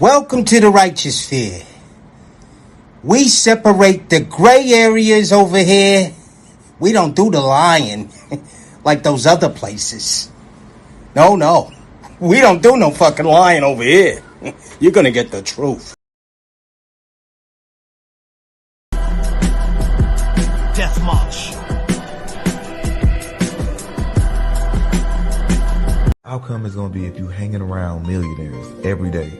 Welcome to the righteous sphere. We separate the gray areas over here. We don't do the lying like those other places. No. We don't do no fucking lying over here. You're gonna get the truth. Death March. Outcome is going to be if you hanging around millionaires every day.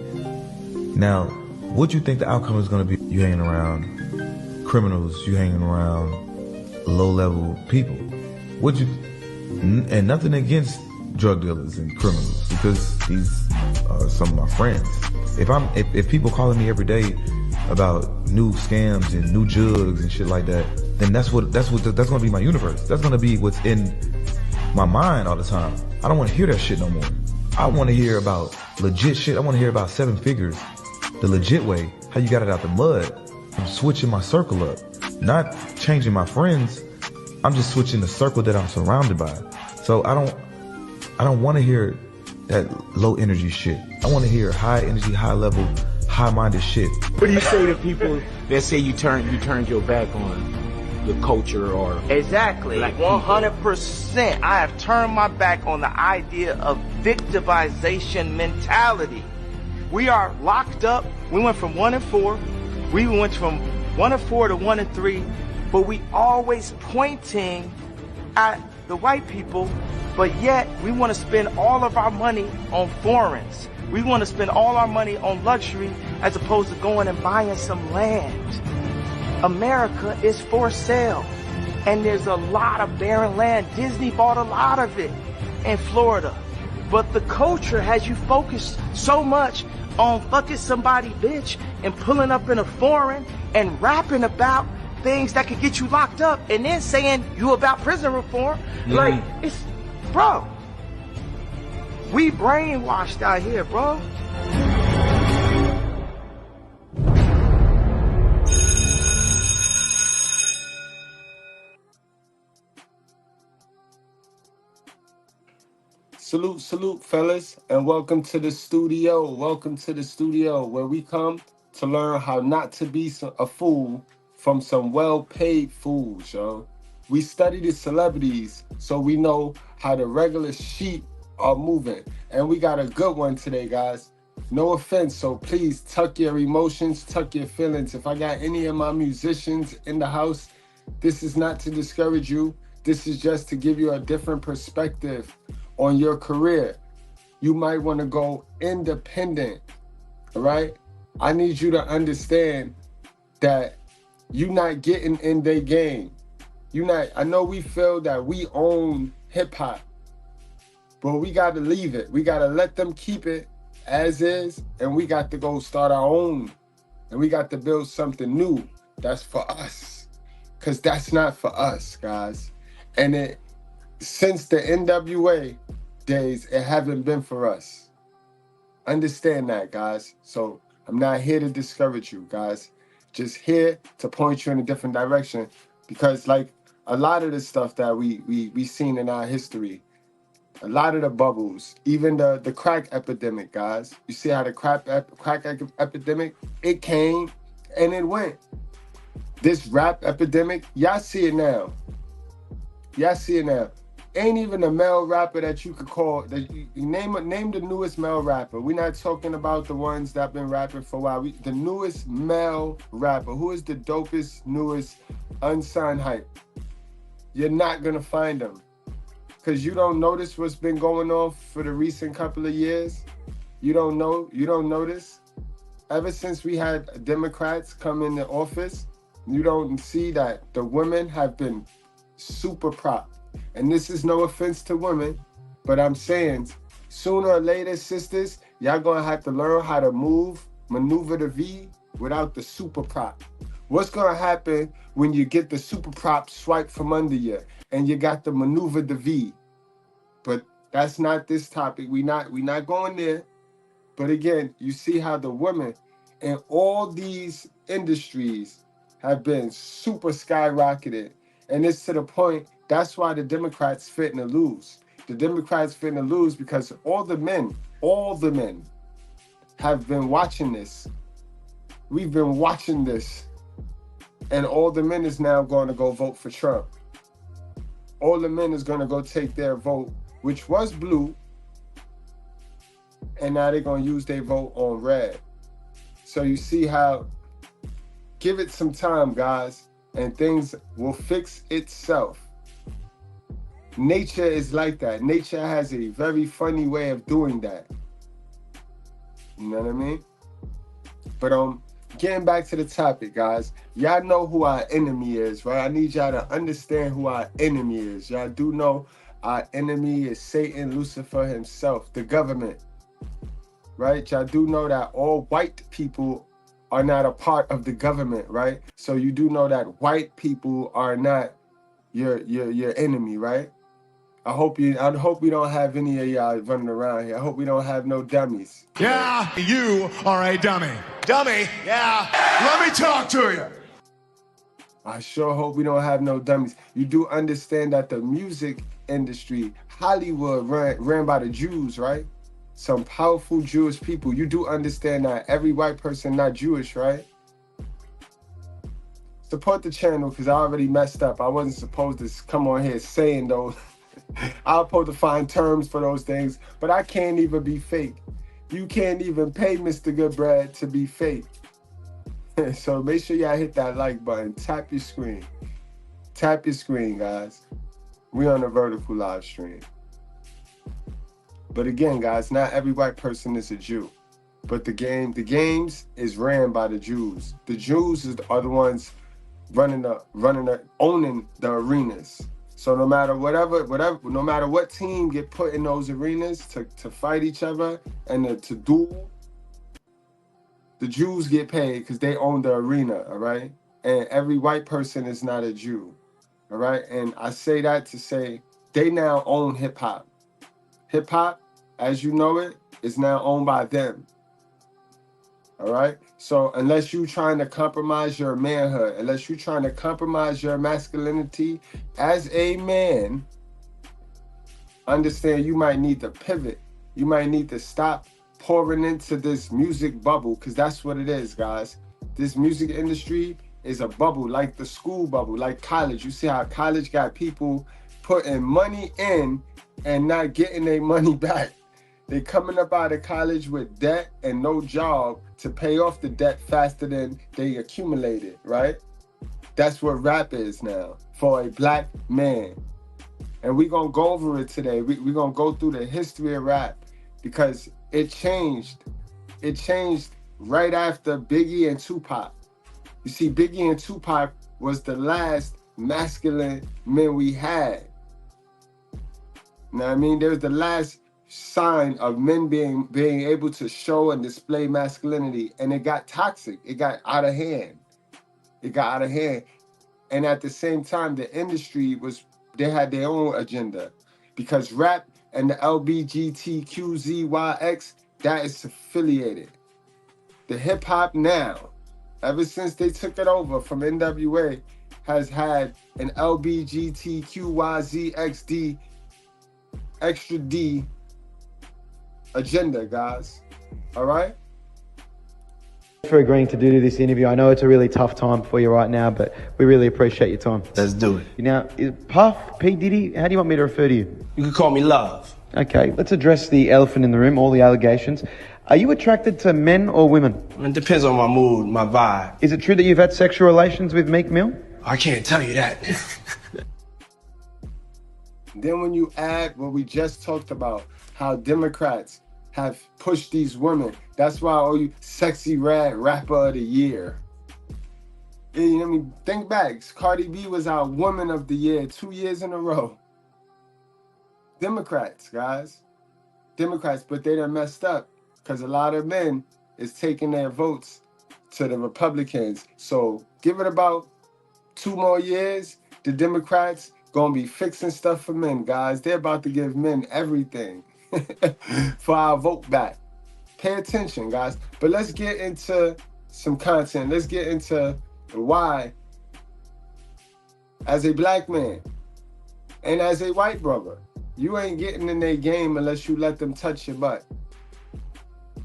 Now, what you think the outcome is going to be? You hanging around criminals, you hanging around low-level people. And nothing against drug dealers and criminals, because these are some of my friends. If people calling me every day about new scams and new jugs and shit like that, then that's going to be my universe. That's going to be what's in my mind all the time. I don't want to hear that shit no more. I want to hear about legit shit. I want to hear about 7 figures, the legit way, how you got it out the mud. I'm switching my circle up, not changing my friends. I'm just switching the circle that I'm surrounded by. So I don't want to hear that low energy shit. I want to hear high energy, high level, high minded shit. What do you say to people that say you turned your back on your culture or exactly 100%? I have turned my back on the idea of victimization mentality. We are locked up. We went from 1 and 4. We went from 1 and 4 to 1 and 3, but we always pointing at the white people, but yet we want to spend all of our money on foreigns. We want to spend all our money on luxury as opposed to going and buying some land. America is for sale, and there's a lot of barren land. Disney bought a lot of it in Florida, but the culture has you focused so much on fucking somebody bitch and pulling up in a foreign and rapping about things that could get you locked up and then saying you about prison reform. Like, it's, bro, we brainwashed out here, bro. Salute, fellas, and welcome to the studio. Welcome to the studio, where we come to learn how not to be a fool from some well-paid fools, yo. We study the celebrities so we know how the regular sheep are moving. And we got a good one today, guys. No offense, so please tuck your emotions, tuck your feelings. If I got any of my musicians in the house, this is not to discourage you. This is just to give you a different perspective on your career. You might want to go independent, all right? I need you to understand that you're not getting in their game. I know we feel that we own hip hop, but we got to leave it. We got to let them keep it as is, and we got to go start our own, and we got to build something new that's for us, because that's not for us, guys. And since the NWA days, it haven't been for us. Understand that, guys. So I'm not here to discourage you, guys. Just here to point you in a different direction, because like a lot of the stuff that we seen in our history, a lot of the bubbles, even the crack epidemic, guys. You see how the crack epidemic, it came and it went. This rap epidemic, y'all see it now. Ain't even a male rapper that you could call that you name the newest male rapper. We're not talking about the ones that been rapping for a while. The newest male rapper. Who is the dopest, newest, unsigned hype? You're not gonna find them, because you don't notice what's been going on for the recent couple of years. You don't notice. Ever since we had Democrats come in the office, you don't see that the women have been super propped. And this is no offense to women, but I'm saying sooner or later, sisters, y'all gonna have to learn how to maneuver the V without the super prop. What's gonna happen when you get the super prop swiped from under you and you got to maneuver the V? But that's not this topic. We not going there. But again, you see how the women in all these industries have been super skyrocketed. And it's to the point, that's why the Democrats fitting to lose. The Democrats fitting to lose because all the men have been watching this. We've been watching this. And all the men is now going to go vote for Trump. All the men is going to go take their vote, which was blue, and now they're going to use their vote on red. So you see how, give it some time, guys, and things will fix itself. Nature is like that. Nature has a very funny way of doing that. You know what I mean? But getting back to the topic, guys, y'all know who our enemy is, right? I need y'all to understand who our enemy is. Y'all do know our enemy is Satan, Lucifer himself, the government, right? Y'all do know that all white people are not a part of the government, right? So you do know that white people are not your enemy, right? I hope we don't have any of y'all running around here. I hope we don't have no dummies. Yeah, you are a dummy. Dummy, yeah. Let me talk to you. I sure hope we don't have no dummies. You do understand that the music industry, Hollywood, ran by the Jews, right? Some powerful Jewish people. You do understand that every white person not Jewish, right? Support the channel, because I already messed up. I wasn't supposed to come on here saying those. I'm supposed to find terms for those things, but I can't even be fake. You can't even pay Mr. Goodbread to be fake. So make sure y'all hit that like button. Tap your screen. Tap your screen, guys. We on a vertical live stream. But again, guys, not every white person is a Jew. But the games is ran by the Jews. The Jews are the ones owning the arenas. So no matter no matter what team get put in those arenas to fight each other and to duel, the Jews get paid because they own the arena, all right? And every white person is not a Jew, all right? And I say that to say they now own hip hop. Hip hop, as you know it, is now owned by them. All right. So unless you're trying to compromise your manhood, unless you're trying to compromise your masculinity as a man, understand you might need to pivot. You might need to stop pouring into this music bubble, because that's what it is, guys. This music industry is a bubble, like the school bubble, like college. You see how college got people putting money in and not getting their money back. They coming up out of college with debt and no job to pay off the debt faster than they accumulated, right? That's what rap is now for a black man. And we're going to go over it today. We're going to go through the history of rap because it changed. It changed right after Biggie and Tupac. You see, Biggie and Tupac was the last masculine men we had. You know what I mean? There was the last sign of men being able to show and display masculinity, and it got toxic. It got out of hand. It got out of hand. And at the same time, the industry they had their own agenda, because rap and the LBGTQZYX, that is affiliated. The hip hop now, ever since they took it over from NWA, has had an LBGTQYZXD extra D agenda, guys. All right? For agreeing to do this interview. I know it's a really tough time for you right now, but we really appreciate your time. Let's do it. Now, Puff, P. Diddy, how do you want me to refer to you? You can call me Love. Okay, let's address the elephant in the room, all the allegations. Are you attracted to men or women? It depends on my mood, my vibe. Is it true that you've had sexual relations with Meek Mill? I can't tell you that. Then when you add what we just talked about, how Democrats have pushed these women, that's why all you sexy rap rapper of the year. You know what I mean? Think back, Cardi B was our woman of the year 2 years in a row. Democrats, guys. Democrats, but they done messed up because a lot of men is taking their votes to the Republicans. So give it about 2 more years, the Democrats gonna be fixing stuff for men, guys. They're about to give men everything for our vote back. Pay attention, guys. But let's get into some content. Let's get into why, as a black man and as a white brother, you ain't getting in their game unless you let them touch your butt.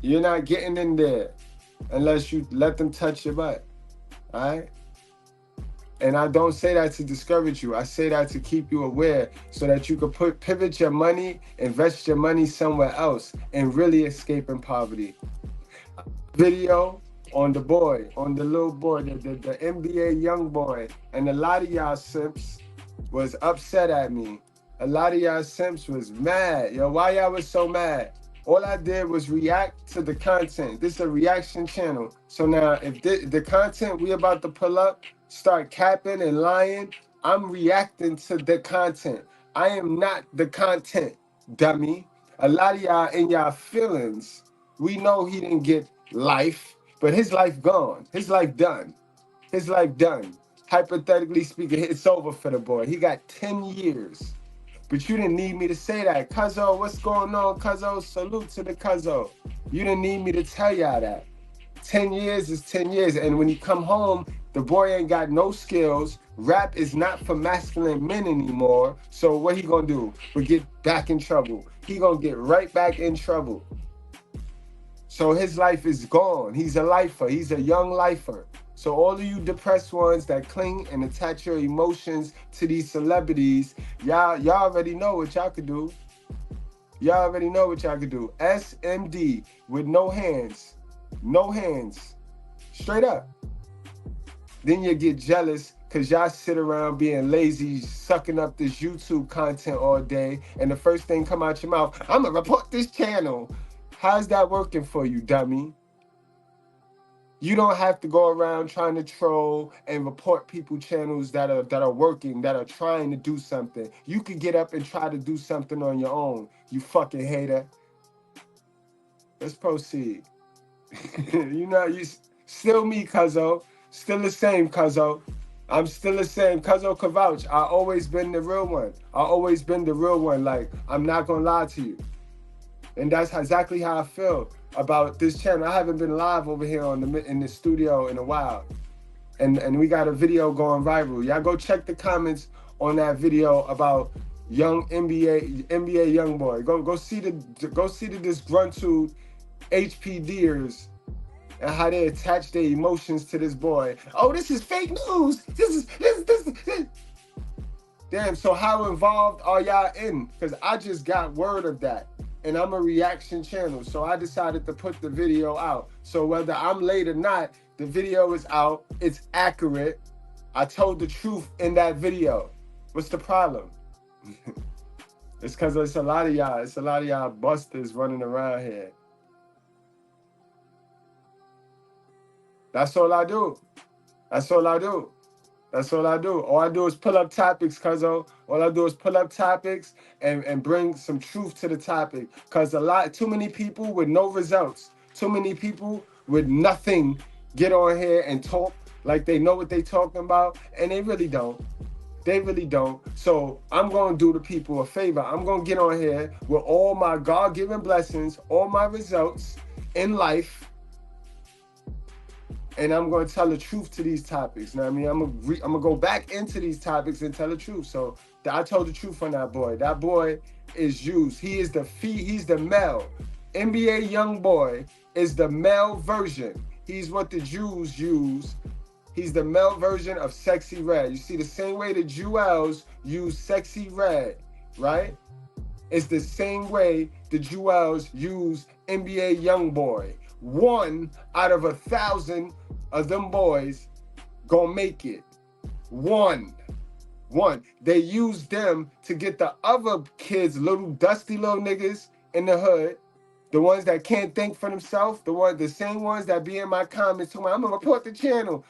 You're not getting in there unless you let them touch your butt. All right? And I don't say that to discourage you. I say that to keep you aware so that you can pivot your money, invest your money somewhere else, and really escaping poverty. Video on the boy, on the little boy, the NBA young boy. And a lot of y'all simps was upset at me. A lot of y'all simps was mad. Yo, why y'all was so mad? All I did was react to the content. This is a reaction channel. So now if the content we about to pull up start capping and lying, I'm reacting to the content. I am not the content, dummy. A lot of y'all in y'all feelings, we know he didn't get life, but his life gone. His life done. His life done. Hypothetically speaking, it's over for the boy. He got 10 years. But you didn't need me to say that. Cuzzo, what's going on, Cuzzo? Salute to the Cuzzo. You didn't need me to tell y'all that. 10 years is 10 years. And when you come home, the boy ain't got no skills. Rap is not for masculine men anymore. So what he gonna do? We get back in trouble. He gonna get right back in trouble. So his life is gone. He's a lifer. He's a young lifer. So all of you depressed ones that cling and attach your emotions to these celebrities, y'all already know what y'all could do. Y'all already know what y'all could do. SMD with no hands. No hands. Straight up. Then you get jealous because y'all sit around being lazy, sucking up this YouTube content all day, and the first thing come out your mouth, I'm going to report this channel. How's that working for you, dummy? You don't have to go around trying to troll and report people channels that are working, that are trying to do something. You could get up and try to do something on your own, you fucking hater. Let's proceed. You still me, Cuzzo. Still the same, Cuzzo. I'm still the same. Cuzzo can vouch. I always been the real one. I always been the real one. Like, I'm not gonna lie to you. And that's exactly how I feel about this channel. I haven't been live over here in the studio in a while. And we got a video going viral. Y'all go check the comments on that video about young NBA young boy. Go see the disgruntled HPDers and how they attach their emotions to this boy. Oh, this is fake news. This. Damn, so how involved are y'all in? Because I just got word of that. And I'm a reaction channel, so I decided to put the video out. So whether I'm late or not, the video is out. It's accurate. I told the truth in that video. What's the problem? It's because it's a lot of y'all. It's a lot of y'all busters running around here. That's all I do. That's all I do. That's all I do. All I do is pull up topics, cuzzo. All I do is pull up topics and bring some truth to the topic. Cause too many people with no results, too many people with nothing get on here and talk like they know what they talking about, and they really don't. They really don't. So I'm gonna do the people a favor. I'm gonna get on here with all my God-given blessings, all my results in life, and I'm going to tell the truth to these topics. You know what I mean? I'm going to go back into these topics and tell the truth. So I told the truth on that boy. That boy is used. He's the male. NBA young boy is the male version. He's what the Jews use. He's the male version of Sexy Red. You see, the same way the Jewels use Sexy Red, right? It's the same way the Jewels use NBA young boy. 1 out of 1,000 of them boys gonna make it. One. They use them to get the other kids, little dusty little niggas in the hood, the ones that can't think for themselves, the same ones that be in my comments talking, I'm gonna report the channel.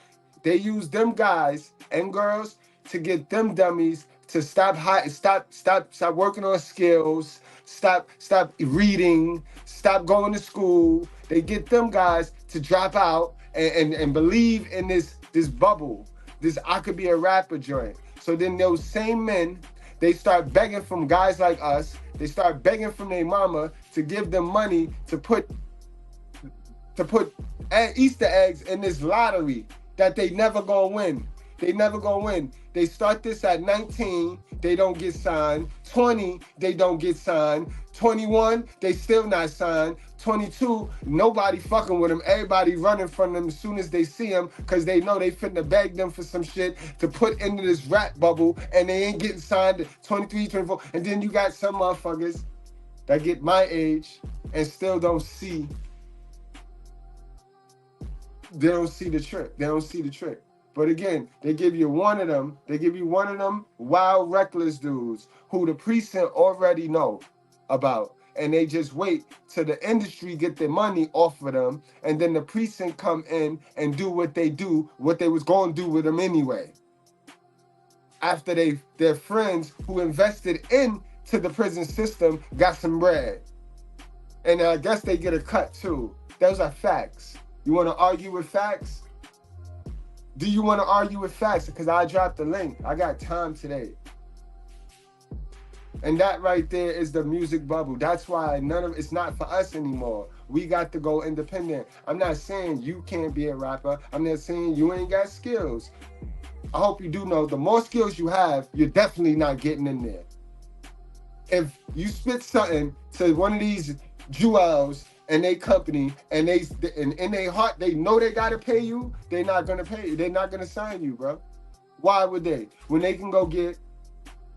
They use them guys and girls to get them dummies to stop working on skills, stop reading, stop going to school. They get them guys to drop out and believe in this bubble, this I could be a rapper joint. So then those same men, they start begging from guys like us. They start begging from their mama to give them money to put Easter eggs in this lottery that they never gonna win. they never gonna win. They start this at 19, they don't get signed. 20, they don't get signed. 21, they still not signed. 22, nobody fucking with them. Everybody running from them as soon as they see them because they know they finna beg them for some shit to put into this rap bubble and they ain't getting signed at 23, 24. And then you got some motherfuckers that get my age and still don't see. They don't see the trick. They don't see the trick. But again, they give you one of them. They give you one of them wild, reckless dudes who the precinct already know about. And they just wait till the industry get their money off of them. And then the precinct come in and do what they do, what they was going to do with them anyway. After their friends who invested into the prison system got some bread. And I guess they get a cut too. Those are facts. You want to argue with facts? Do you want to argue with facts? Because I dropped the link. I got time today. And that right there is the music bubble. That's why it's not for us anymore. We got to go independent. I'm not saying you can't be a rapper. I'm not saying you ain't got skills. I hope you do know the more skills you have, you're definitely not getting in there. If you spit something to one of these jewels and they company and in their heart they know they gotta pay you, they're not gonna pay you. They're not gonna sign you, bro. Why would they? When they can go get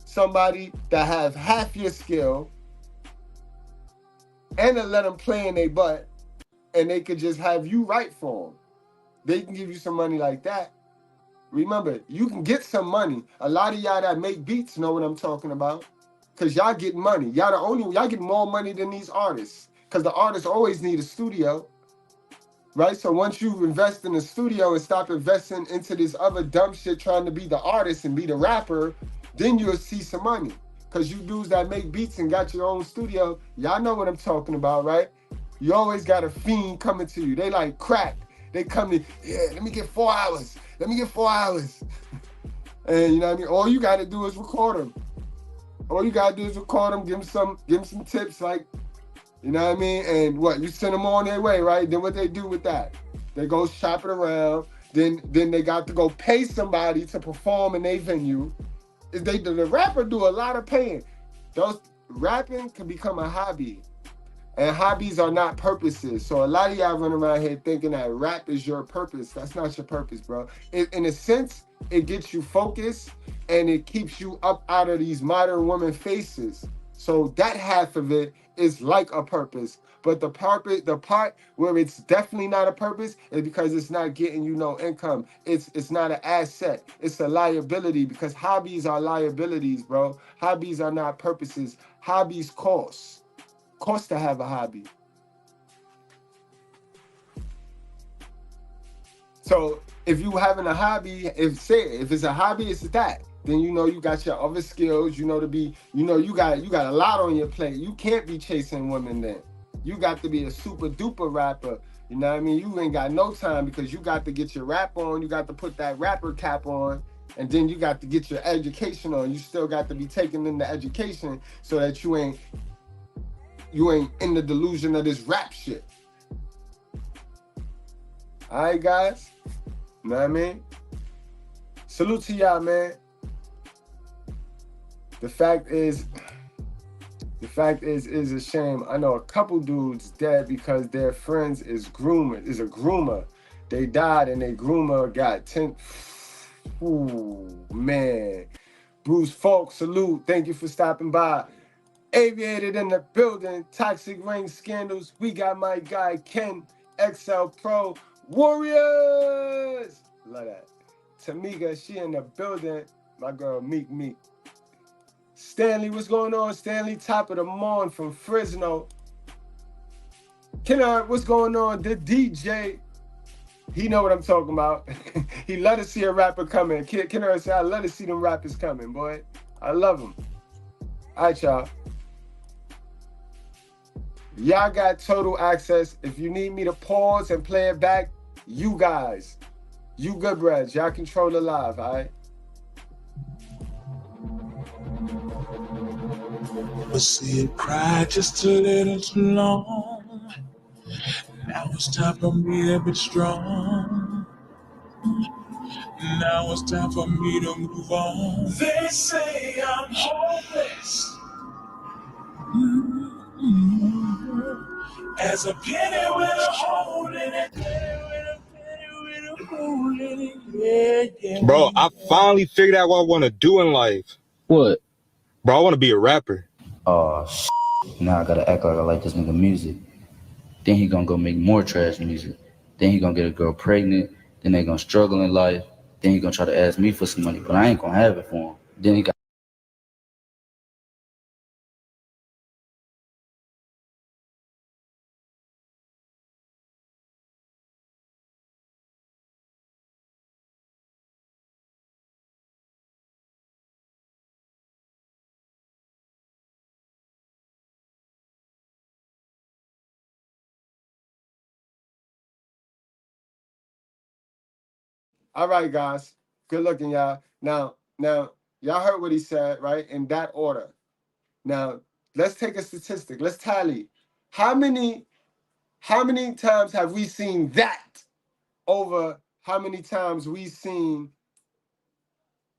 somebody that have half your skill and then let them play in their butt and they could just have you write for them. They can give you some money like that. Remember, you can get some money. A lot of y'all that make beats know what I'm talking about. Cause y'all get money. Y'all get more money than these artists. Because the artists always need a studio, right? So once you invest in a studio and stop investing into this other dumb shit trying to be the artist and be the rapper, then you'll see some money. Because you dudes that make beats and got your own studio, y'all know what I'm talking about, right? You always got a fiend coming to you. They like crack. They come to, yeah, let me get 4 hours. Let me get 4 hours. And you know what I mean? All you got to do is record them. All you got to do is record them, give them some tips like, you know what I mean? And what, you send them on their way, right? Then what they do with that? They go shop it around. Then they got to go pay somebody to perform in their venue. The rapper do a lot of paying. Those rapping can become a hobby. And hobbies are not purposes. So a lot of y'all run around here thinking that rap is your purpose. That's not your purpose, bro. In a sense, it gets you focused and it keeps you up out of these modern women faces. So that half of it is like a purpose. But the part where it's definitely not a purpose is because it's not getting you no income. It's not an asset. It's a liability because hobbies are liabilities, bro. Hobbies are not purposes. Hobbies cost. Cost to have a hobby. So if you having a hobby, if it's a hobby, it's that. Then you know you got your other skills, you got a lot on your plate. You can't be chasing women then. You got to be a super duper rapper. You know what I mean? You ain't got no time because you got to get your rap on, you got to put that rapper cap on, and then you got to get your education on. You still got to be taking in the education so that you ain't in the delusion of this rap shit. All right, guys? You know what I mean? Salute to y'all, man. The fact is a shame. I know a couple dudes dead because their friends is a groomer. They died and their groomer got 10. Ooh, man. Bruce Falk, salute. Thank you for stopping by. Aviated in the building. Toxic Ring Scandals. We got my guy Ken, XL Pro. Warriors! Love that. Tamika, she in the building. My girl Meek. Stanley, what's going on? Stanley, top of the morning from Fresno. Kennard, what's going on? The DJ, he know what I'm talking about. He love to see a rapper coming. Kennard said, I love to see them rappers coming, boy. I love them. All right, y'all. Y'all got total access. If you need me to pause and play it back, you guys, you Goodbread, y'all control the live, all right? But see it cried just a little too long. Now it's time for me to be strong. Now it's time for me to move on. They say I'm hopeless. As a penny with a hole in it. Penny with a hole in it. Yeah. Bro, I finally figured out what I want to do in life. What? Bro, I want to be a rapper. Oh, now I gotta act like I like this nigga music. Then he gonna go make more trash music. Then he gonna get a girl pregnant. Then they gonna struggle in life. Then he gonna try to ask me for some money, but I ain't gonna have it for him. Then he got. All right, guys. Good looking, y'all. Now, y'all heard what he said, right? In that order. Now, let's take a statistic. Let's tally. How many times have we seen that over how many times we seen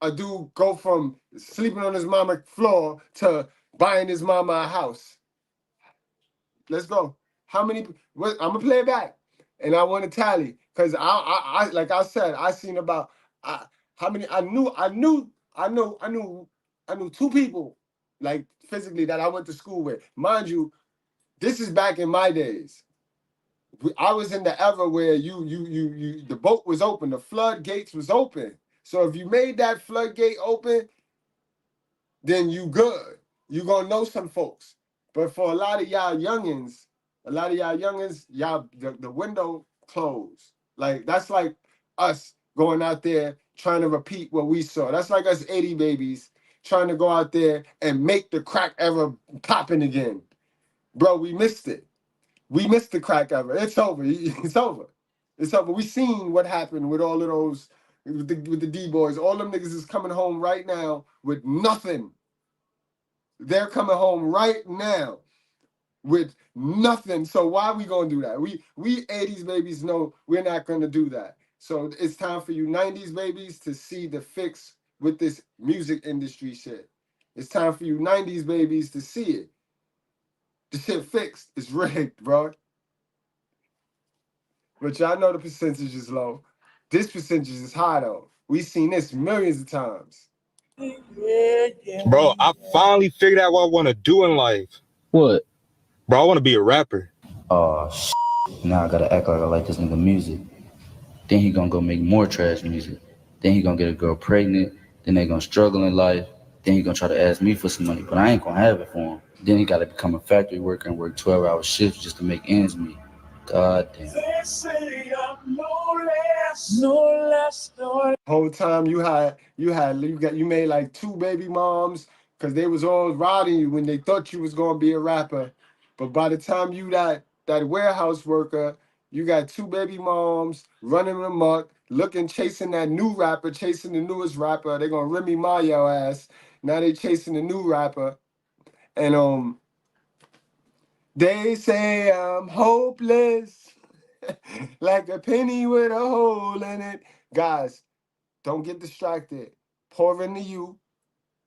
a dude go from sleeping on his mama floor to buying his mama a house? Let's go. How many? I'm gonna play it back, and I want to tally because I like I said, I seen about how many. I knew two people like physically that I went to school with. Mind you, this is back in my days. I was in the era where you the boat was open, the floodgates was open. So if you made that floodgate open, then you good. You gonna know some folks. But for a lot of y'all youngins, y'all the window closed. Like that's like us going out there trying to repeat what we saw. That's like us 80 babies trying to go out there and make the crack era popping again. Bro, we missed it. We missed the crack era. It's over. It's over. It's over. We seen what happened with all of those with the D-boys. All them niggas is coming home right now with nothing. They're coming home right now with nothing. So why are we gonna do that? We 80s babies know we're not gonna do that. So it's time for you 90s babies to see the fix with this music industry shit. It's time for you 90s babies to see it. The shit fixed. It's rigged, bro. But y'all know the percentage is low. This percentage is high though. We've seen this millions of times. Bro, I finally figured out what I want to do in life. What? Bro, I want to be a rapper. Oh, now I gotta act like I like this nigga music. Then he gonna go make more trash music. Then he gonna get a girl pregnant. Then they gonna struggle in life. Then he gonna try to ask me for some money, but I ain't gonna have it for him. Then he gotta become a factory worker and work 12-hour shifts just to make ends meet. God damn. They say I'm no less. Whole time you made like 2 baby moms because they was all riding you when they thought you was gonna be a rapper. But by the time you that warehouse worker, you got 2 baby moms running amok, chasing that new rapper, chasing the newest rapper. They gonna Remy Ma your ass. Now they chasing the new rapper. And they say I'm hopeless. Like a penny with a hole in it. Guys, don't get distracted. Pour into you.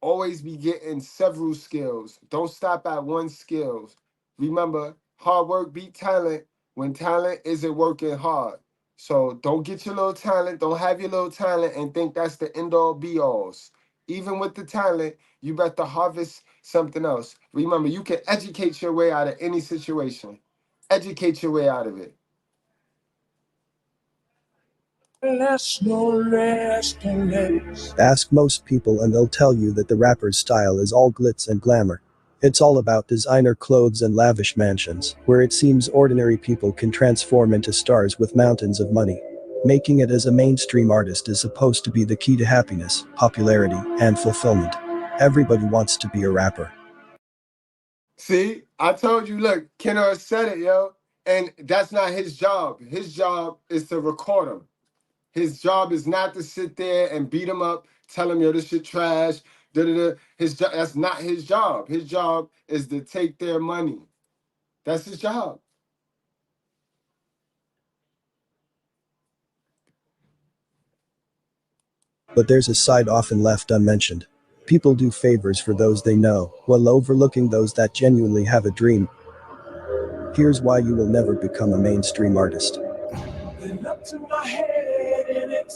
Always be getting several skills. Don't stop at one skill. Remember, hard work beat talent when talent isn't working hard. So don't get your little talent, don't have your little talent and think that's the end all be alls. Even with the talent, you better harvest something else. Remember, you can educate your way out of any situation. Educate your way out of it. Ask most people and they'll tell you that the rapper's style is all glitz and glamour. It's all about designer clothes and lavish mansions, where it seems ordinary people can transform into stars with mountains of money. Making it as a mainstream artist is supposed to be the key to happiness, popularity, and fulfillment. Everybody wants to be a rapper. See, I told you, look, Kennard said it, yo. And that's not his job. His job is to record him. His job is not to sit there and beat him up, tell him, yo, this shit trash. Da-da-da. That's not his job. His job is to take their money. That's his job. But there's a side often left unmentioned. People do favors for those they know, while overlooking those that genuinely have a dream. Here's why you will never become a mainstream artist. Up to my head in it.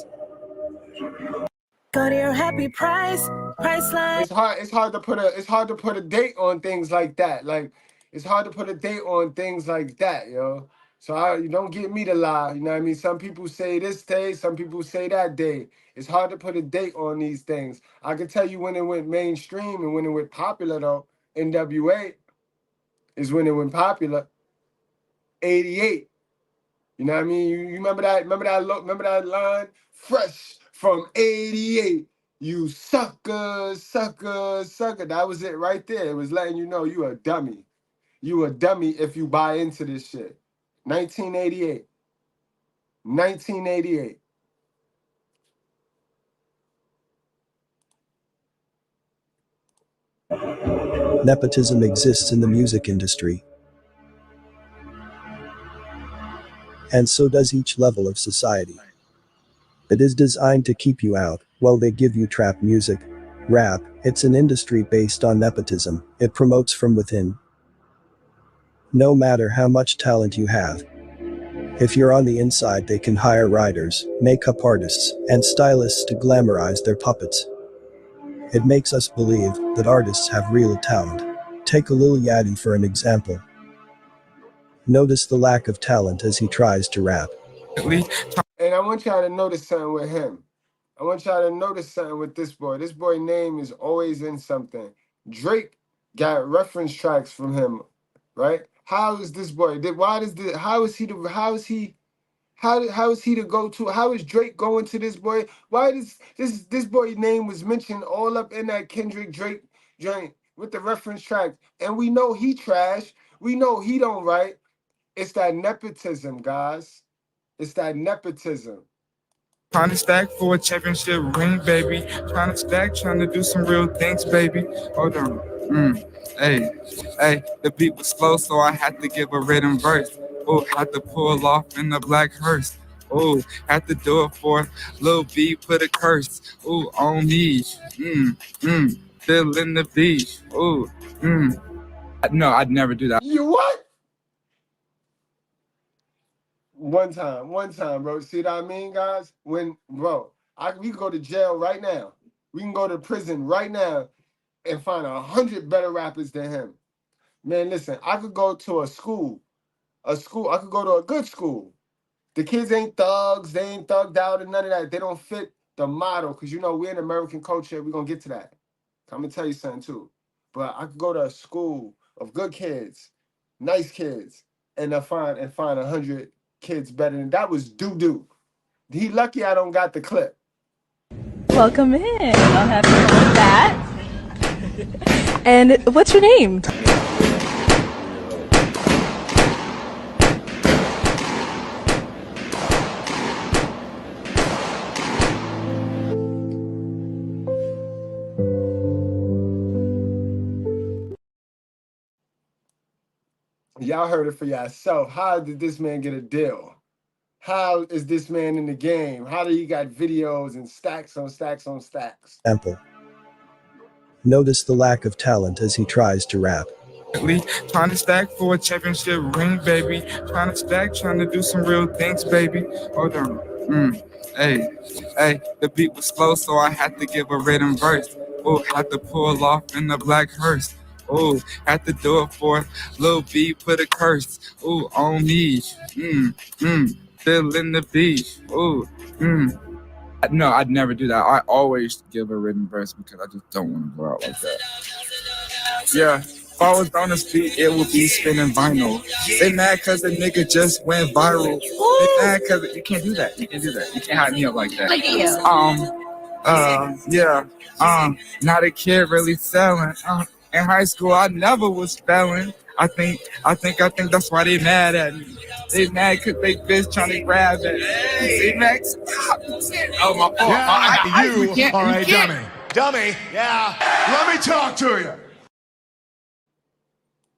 Go to your happy price line. It's hard to put a date on things like that. Like, it's hard to put a date on things like that, yo. So you don't get me to lie. You know what I mean? Some people say this day, some people say that day. It's hard to put a date on these things. I can tell you when it went mainstream and when it went popular though. NWA is when it went popular. 88. You know what I mean? You remember that? Remember that line? Fresh from 88. You sucker, sucker, sucker. That was it right there. It was letting you know you a dummy. You a dummy if you buy into this shit. 1988. 1988. Nepotism exists in the music industry. And so does each level of society. It is designed to keep you out, while they give you trap music. Rap, it's an industry based on nepotism. It promotes from within. No matter how much talent you have, if you're on the inside, they can hire writers, makeup artists, and stylists to glamorize their puppets. It makes us believe that artists have real talent. Take a Lil Yachty for an example. Notice the lack of talent as he tries to rap. And I want y'all to notice something with him. I want y'all to notice something with this boy. This boy name is always in something. Drake got reference tracks from him, right? How is this boy? How is he the go-to? How is Drake going to this boy? Why does this boy name was mentioned all up in that Kendrick Drake joint with the reference track? And we know he trash. We know he don't write. It's that nepotism, guys. It's that nepotism. Trying to stack for a championship ring, baby. Trying to stack, trying to do some real things, baby. Hold on. Hey, the beat was slow, so I had to give a rhythm verse. Oh, had to pull off in the black hearse. Oh, had to do it for Lil B, put a curse. Oh, on me. Still in the beat. Oh, No, I'd never do that. You what? One time, bro. See what I mean, guys? We can go to jail right now. We can go to prison right now and find 100 better rappers than him. Man, listen, I could go to a school. I could go to a good school. The kids ain't thugs. They ain't thugged out and none of that. They don't fit the model because, you know, we're in American culture. We're going to get to that. I'm going to tell you something, too. But I could go to a school of good kids, nice kids, and find 100 kids better than that. Was doo-doo. He lucky I don't got the clip. Welcome in. I'll have you with that. And what's your name? Y'all heard it for yourself. How did this man get a deal? How is this man in the game? How do he got videos and stacks on stacks on stacks? Ample. Notice the lack of talent as he tries to rap. Trying to stack for a championship ring, baby. Trying to stack, trying to do some real things, baby. Hold on. Hey, the beat was slow, so I had to give a rhythm verse. Oh, had to pull off in the black hearse. Oh, had to do it for Lil B, put a curse. Oh, on me. Still in the beat. Oh, No, I'd never do that. I always give a written verse because I just don't want to go out like that. Yeah, if I was on the street, it would be spinning vinyl. They mad because the nigga just went viral. They mad because you can't do that. You can't do that. You can't hype me up like that. Not a kid really selling. In high school, I never was spelling. I think that's why they mad at me. They mad because they bitch trying to grab at me. They mad. Oh, my fault. Yeah, all right, dummy. Dummy, yeah. Let me talk to you.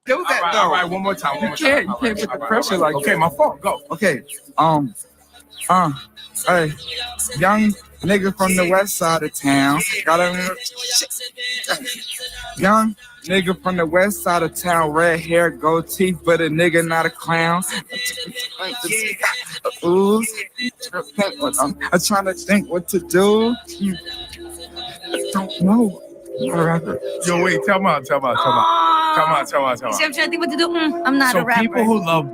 Do that, though. All right, one more time. You can't put the pressure like that. Okay, my fault. Go. Okay. Hey, nigga from the west side of town. Got a young nigga from the west side of town, red hair, gold teeth, but a nigga not a clown. Ooh, I'm trying to think what to do. I don't know. Yo, wait, tell me. I'm trying to think what to do. I'm not a rapper. People who love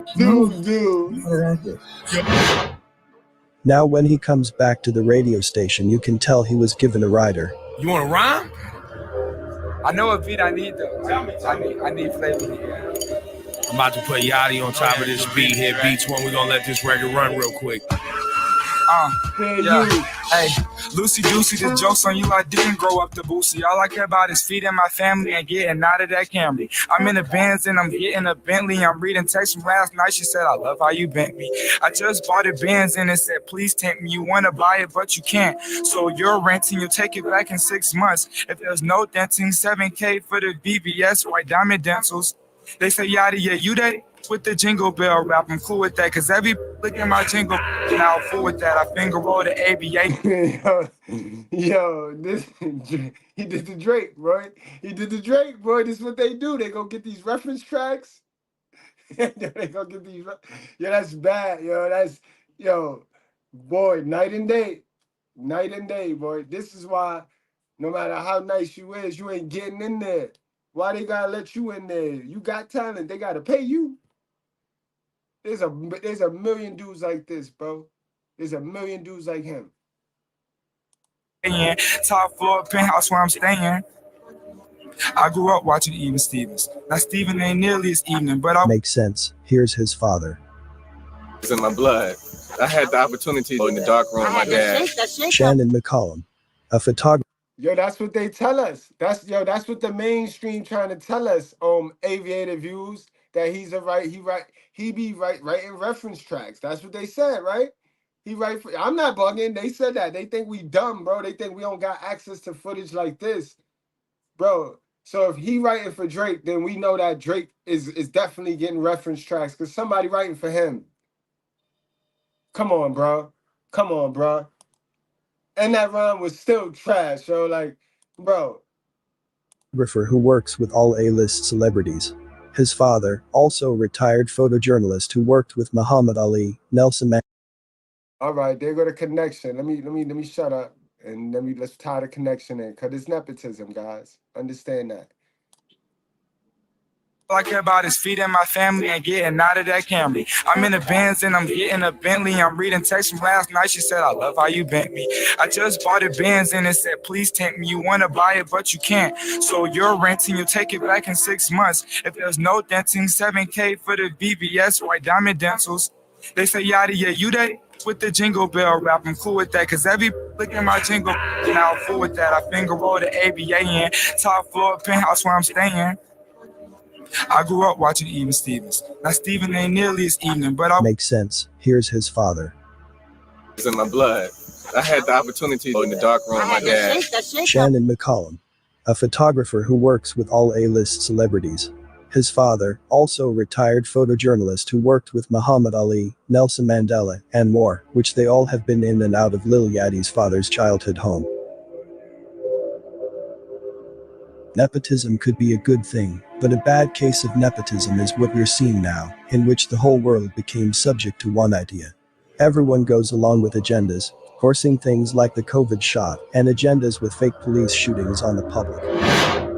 Now when he comes back to the radio station, you can tell he was given a rider. You want to rhyme? I know what beat I need though. I need flavor here. I'm about to put Yachty on top of this beat here. Beats one, we're gonna let this record run real quick. Yeah. Hey, Lucy Deucey, the joke's on you. I didn't grow up to Boosie. All I care about is feeding my family and getting out of that Camry. I'm in the Benz and I'm getting a Bentley. I'm reading text from last night. She said, I love how you bent me. I just bought a Benz and it said, please tempt me. You want to buy it, but you can't. So you're renting. You'll take it back in 6 months. If there's no denting, $7K for the BBS, white diamond dentals. They say, Yachty, yeah, you that with the jingle bell rap. I'm cool with that, because every look at my jingle, and I'll fool with that. I finger roll the ABA. Yo, this he did the Drake, bro. He did the Drake, bro. This is what they do. They go get these reference tracks. They go get these. Yo, that's bad. Yo, boy, night and day, boy. This is why, no matter how nice you is, you ain't getting in there. Why they gotta let you in there? You got talent. They gotta pay you. There's a million dudes like this, bro. There's a million dudes like him. Top floor penthouse where I'm staying. I grew up watching Even Stevens. Now Steven ain't nearly as evening, but I makes sense. Here's his father. It's in my blood. I had the opportunity in the dark room with my dad. Shannon McCollum, a photographer. Yo, that's what they tell us. That's what the mainstream trying to tell us. Aviator Views, that he be writing reference tracks. That's what they said, right? I'm not bugging. They said that. They think we dumb, bro. They think we don't got access to footage like this, bro. So if he writing for Drake, then we know that Drake is definitely getting reference tracks because somebody writing for him. Come on, bro. And that rhyme was still trash, yo. Like, bro. Who works with all A-list celebrities. His father, also a retired photojournalist who worked with Muhammad Ali, Nelson Mandela. All right, there go the connection. Let me shut up and let's tie the connection in, cause it's nepotism, guys. Understand that. All I care about is feeding my family and getting out of that Camry. I'm in the Benz and I'm getting a Bentley. I'm reading text from last night. She said, I love how you bent me. I just bought a Benz and it said, please tempt me. You want to buy it, but you can't. So you're renting. You'll take it back in 6 months. If there's no denting, $7K for the BBS, white diamond dentals. They say, Yachty, yeah, you that with the jingle bell rap. I'm cool with that, because every look at my jingle, and I'll fool with that. I finger roll the ABA in. Top floor penthouse where I'm staying. I grew up watching Even Stevens. Now Steven ain't nearly as evening, but I makes sense. Here's his father. It's in my blood. I had the opportunity in the dark room with my dad. Shannon McCollum, a photographer who works with all A-list celebrities. His father, also a retired photojournalist who worked with Muhammad Ali, Nelson Mandela, and more, which they all have been in and out of Lil Yachty's father's childhood home. Nepotism could be a good thing, but a bad case of nepotism is what we're seeing now, in which the whole world became subject to one idea. Everyone goes along with agendas, forcing things like the COVID shot, and agendas with fake police shootings on the public.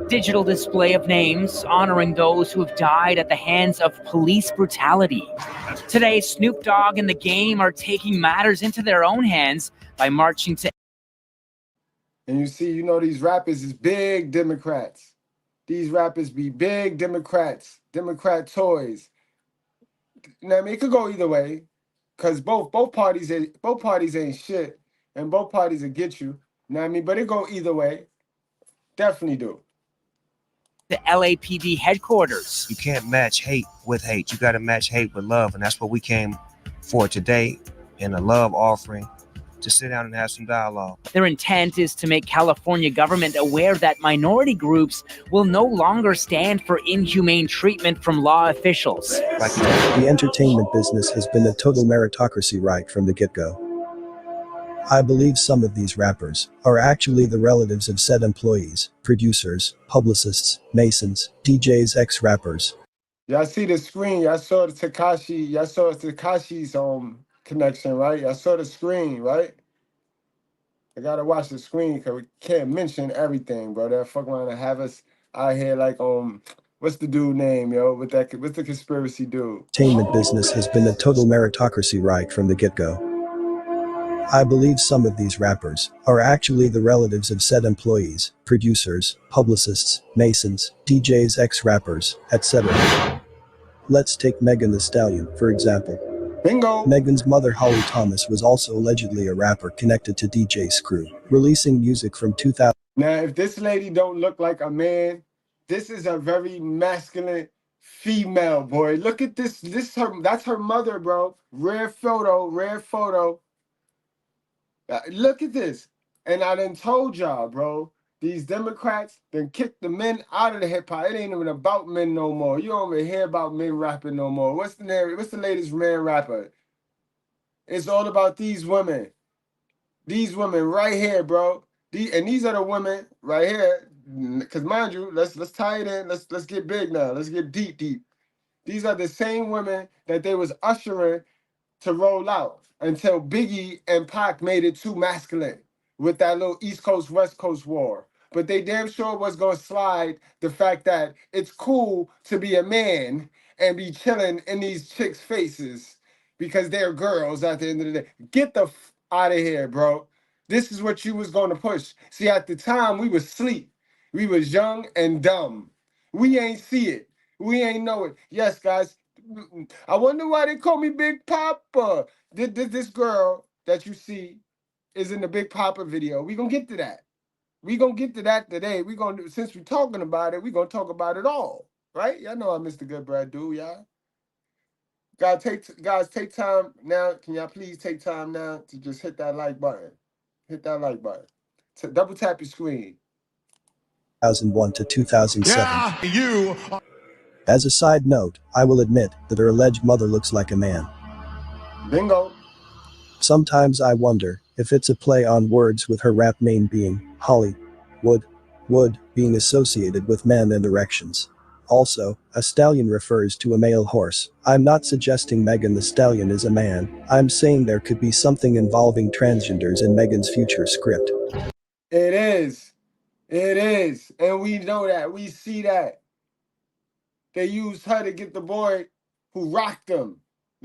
Digital display of names honoring those who have died at the hands of police brutality. Today, Snoop Dogg and The Game are taking matters into their own hands by marching to. And you see, these rappers is big Democrats. These rappers be big Democrats, Democrat toys. You know what I mean? It could go either way, because both parties ain't shit, and both parties will get you. You know what I mean? But it go either way. Definitely do. The LAPD headquarters. You can't match hate with hate. You got to match hate with love, and that's what we came for today in a love offering. To sit down and have some dialogue. Their intent is to make California government aware that minority groups will no longer stand for inhumane treatment from law officials. The entertainment business has been a total meritocracy right from the get-go. I believe some of these rappers are actually the relatives of said employees, producers, publicists, masons, DJs, ex-rappers. Y'all see the screen? Y'all saw the Takashi. Y'all saw Takashi's connection, right? Y'all saw the screen, right? I gotta watch the screen because we can't mention everything, bro. That fuck around and have us out here like what's the dude name, yo? What's the conspiracy dude? Entertainment business has been a total meritocracy right from the get-go. I believe some of these rappers are actually the relatives of said employees, producers, publicists, masons, DJs, ex-rappers, etc. Let's take Megan Thee Stallion, for example. Bingo! Megan's mother Holly Thomas was also allegedly a rapper connected to DJ Screw, releasing music from 2000. Now, if this lady don't look like a man, this is a very masculine female, boy. Look at this. That's her mother, bro. Rare photo. Look at this. And I done told y'all, bro, these Democrats done kicked the men out of the hip hop. It ain't even about men no more. You don't even hear about men rapping no more. What's the latest man rapper? It's all about these women. These women right here, bro. These are the women right here. Cause mind you, let's tie it in. Let's get big now. Let's get deep. These are the same women that they was ushering to roll out until Biggie and Pac made it too masculine with that little East Coast, West Coast war. But they damn sure was going to slide the fact that it's cool to be a man and be chilling in these chicks' faces because they're girls at the end of the day. Get the out of here, bro. This is what you was going to push. See, at the time, we was asleep. We was young and dumb. We ain't see it. We ain't know it. Yes, guys, I wonder why they call me Big Papa. This girl that you see is in the Big Papa video. We gonna get to that. We gonna get to that today. Since we're talking about it, we gonna talk about it all, right? Y'all know I Mr. Goodbread dude, y'all. Guys, take time now. Can y'all please take time now to just hit that like button? Hit that like button. Double tap your screen. 2001 to 2007. Yeah, you. As a side note, I will admit that her alleged mother looks like a man. Bingo. Sometimes I wonder if it's a play on words with her rap name being Holly Wood being associated with men and erections. Also, a stallion refers to a male horse. I'm not suggesting Megan Thee Stallion is a man. I'm saying there could be something involving transgenders in Megan's future script. It is. And we know that. We see that. They used her to get the boy who rocked them.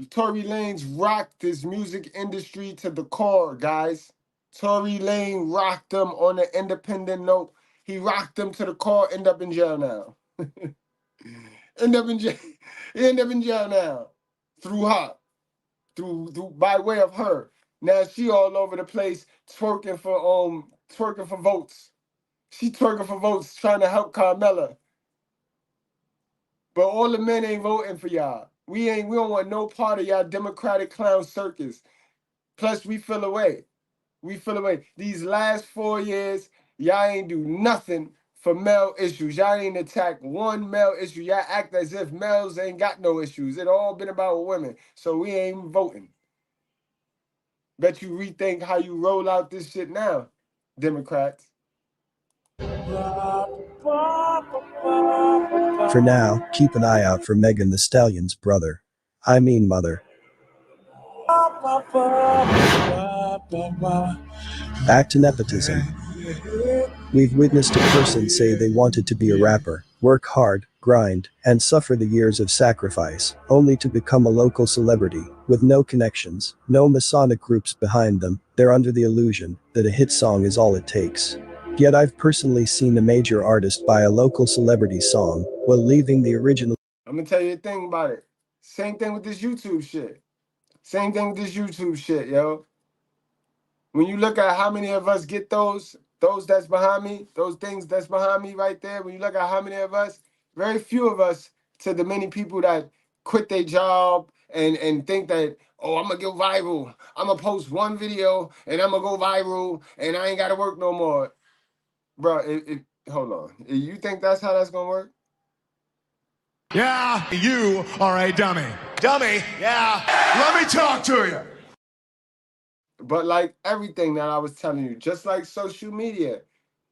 Tory Lanez rocked this music industry to the core, guys. Tory Lanez rocked them on an independent note. He rocked them to the core, end up in jail now. End up in jail now. Through her. Through by way of her. Now she all over the place twerking for votes. She twerking for votes, trying to help Carmella. But all the men ain't voting for y'all. We don't want no part of y'all Democratic clown circus. Plus, we feel away. These last 4 years, y'all ain't do nothing for male issues. Y'all ain't attack one male issue. Y'all act as if males ain't got no issues. It all been about women. So we ain't voting. Bet you rethink how you roll out this shit now, Democrats. For now, keep an eye out for Megan Thee Stallion's brother. I mean mother. Back to nepotism. We've witnessed a person say they wanted to be a rapper, work hard, grind, and suffer the years of sacrifice, only to become a local celebrity, with no connections, no Masonic groups behind them. They're under the illusion that a hit song is all it takes. Yet I've personally seen a major artist buy a local celebrity song while leaving the original. I'm gonna tell you a thing about it. Same thing with this YouTube shit. Yo. When you look at how many of us get those that's behind me, those things that's behind me right there, when you look at how many of us, very few of us to the many people that quit their job and think that, oh, I'm gonna go viral. I'm gonna post one video and I'm gonna go viral and I ain't gotta work no more. Bro, hold on. You think that's how that's gonna work? Yeah, you are a dummy. Dummy, yeah. Let me talk to you. But like everything that I was telling you, just like social media,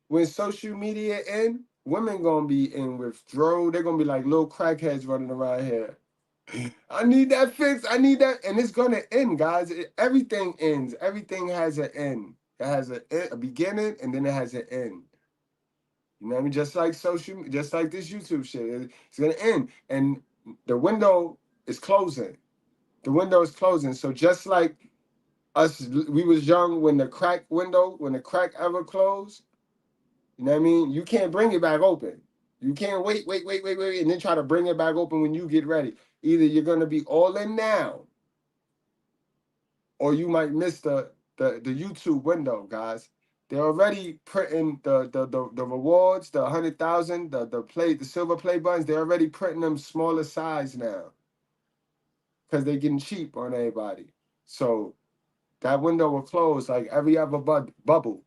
when social media in, women gonna be in withdrawal. They're gonna be like little crackheads running around here. I need that fix. I need that, and it's gonna end, guys. Everything ends. Everything has an end. It has a beginning, and then it has an end. You know what I mean? Just like just like this YouTube shit, it's gonna end, and the window is closing. The window is closing. So just like us, we was young when the crack ever closed. You know what I mean? You can't bring it back open. You can't wait, and then try to bring it back open when you get ready. Either you're gonna be all in now, or you might miss the YouTube window, guys. They're already printing the rewards, the 100,000, the silver play buttons. They're already printing them smaller size now, because they're getting cheap on everybody. So that window will close like every other bubble.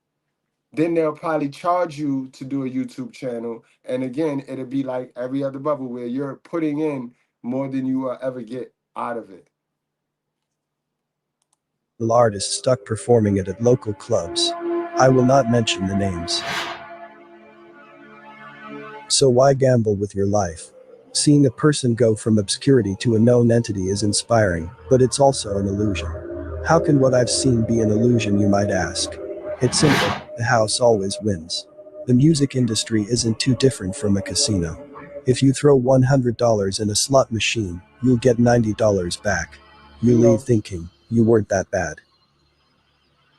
Then they'll probably charge you to do a YouTube channel. And again, it'll be like every other bubble where you're putting in more than you will ever get out of it. Artists stuck performing it at local clubs. I will not mention the names. So why gamble with your life? Seeing a person go from obscurity to a known entity is inspiring, but it's also an illusion. How can what I've seen be an illusion, you might ask? It's simple, the house always wins. The music industry isn't too different from a casino. If you throw $100 in a slot machine, you'll get $90 back. You leave thinking, you weren't that bad.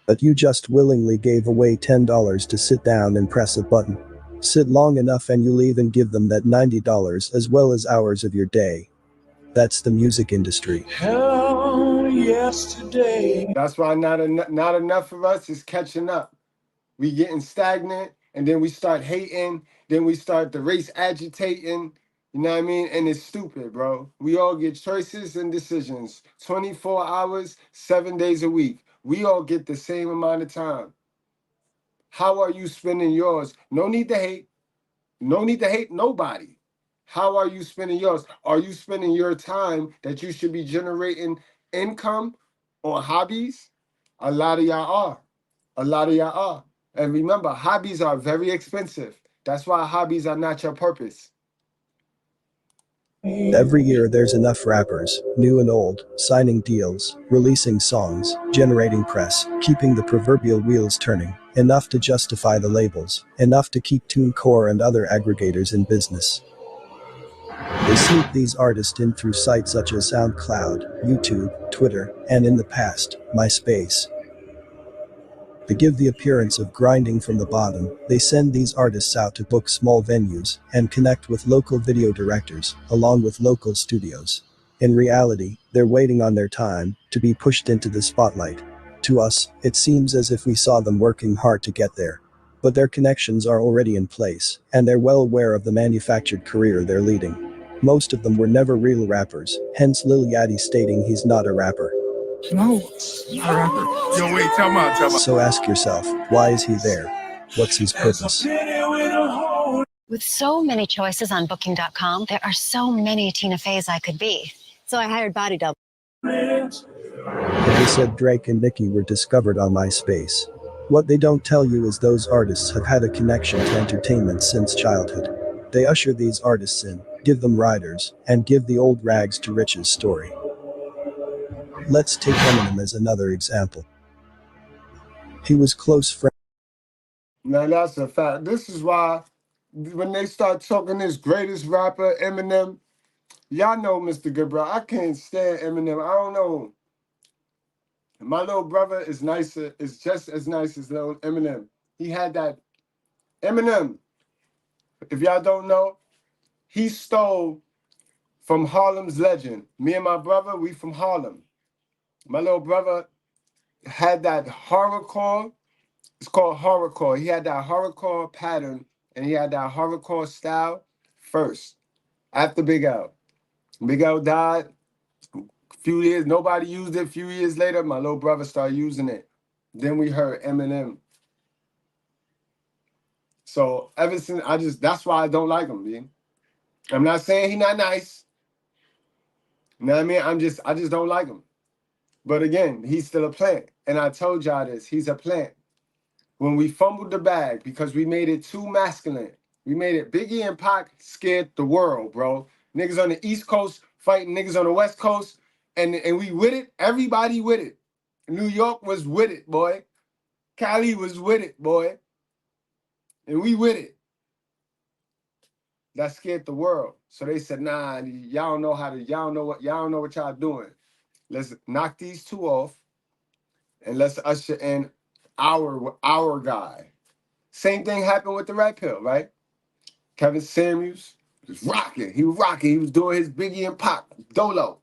But you just willingly gave away $10 to sit down and press a button. Sit long enough and you leave and give them that $90 as well as hours of your day. That's the music industry. Hell yesterday. That's why not enough of us is catching up. We getting stagnant, and then we start hating, then we start the race agitating, you know what I mean? And it's stupid, bro. We all get choices and decisions, 24 hours, 7 days a week. We all get the same amount of time. How are you spending yours? No need to hate. No need to hate nobody. How are you spending yours? Are you spending your time that you should be generating income on hobbies? A lot of y'all are. A lot of y'all are. And remember, hobbies are very expensive. That's why hobbies are not your purpose. Every year there's enough rappers, new and old, signing deals, releasing songs, generating press, keeping the proverbial wheels turning, enough to justify the labels, enough to keep TuneCore and other aggregators in business. They sneak these artists in through sites such as SoundCloud, YouTube, Twitter, and in the past, MySpace. To give the appearance of grinding from the bottom, they send these artists out to book small venues and connect with local video directors, along with local studios. In reality, they're waiting on their time to be pushed into the spotlight. To us, it seems as if we saw them working hard to get there. But their connections are already in place, and they're well aware of the manufactured career they're leading. Most of them were never real rappers, hence Lil Yachty stating he's not a rapper. No, not a rapper. Yo, wait, tell me. So ask yourself, why is he there? What's his purpose? With so many choices on Booking.com, there are so many Tina Feys I could be. So I hired Body Double. And they said Drake and Nicki were discovered on MySpace. What they don't tell you is those artists have had a connection to entertainment since childhood. They usher these artists in, give them riders, and give the old rags to riches story. Let's take Eminem as another example. He was close friends. Now that's a fact. This is why when they start talking this greatest rapper, Eminem, y'all know Mr. Goodbread. I can't stand Eminem. I don't know. My little brother is nicer, is just as nice as little Eminem. He had that. Eminem, if y'all don't know, he stole from Harlem's legend. Me and my brother, we from Harlem. My little brother had that horrorcore. It's called horrorcore. He had that horrorcore pattern and he had that horrorcore style first, after Big L. Big L died. Few years, nobody used it. A few years later, my little brother started using it. Then we heard Eminem. So ever since, that's why I don't like him, man. I'm not saying he's not nice. You know what I mean? I just don't like him. But again, he's still a plant. And I told y'all this, he's a plant. When we fumbled the bag because we made it too masculine, we made it, Biggie and Pac scared the world, bro. Niggas on the East Coast fighting niggas on the West Coast, and we with it, everybody with it. New York was with it, boy. Cali was with it, boy. And we with it. That scared the world. So they said, nah, y'all don't know what y'all doing. Let's knock these two off and let's usher in our guy. Same thing happened with the Red Pill, right? Kevin Samuels was rocking. He was rocking. He was doing his Biggie and Pac dolo.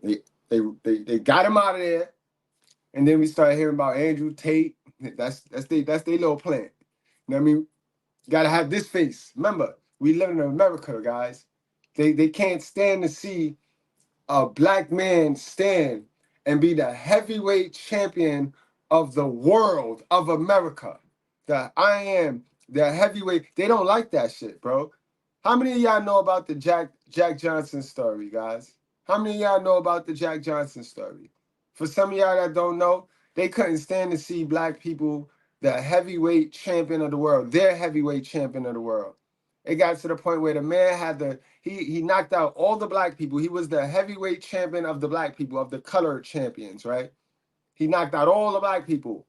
They got him out of there, and then we started hearing about Andrew Tate. That's their little plan. You know what I mean? Gotta have this face. Remember, we live in America, guys. They can't stand to see a black man stand and be the heavyweight champion of the world of America. That I am the heavyweight. They don't like that shit, bro. How many of y'all know about the Jack Johnson story, guys? How many of y'all know about the Jack Johnson story? For some of y'all that don't know, they couldn't stand to see black people the heavyweight champion of the world, their heavyweight champion of the world. It got to the point where the man had he knocked out all the black people. He was the heavyweight champion of the black people, of the colored champions, right? He knocked out all the black people.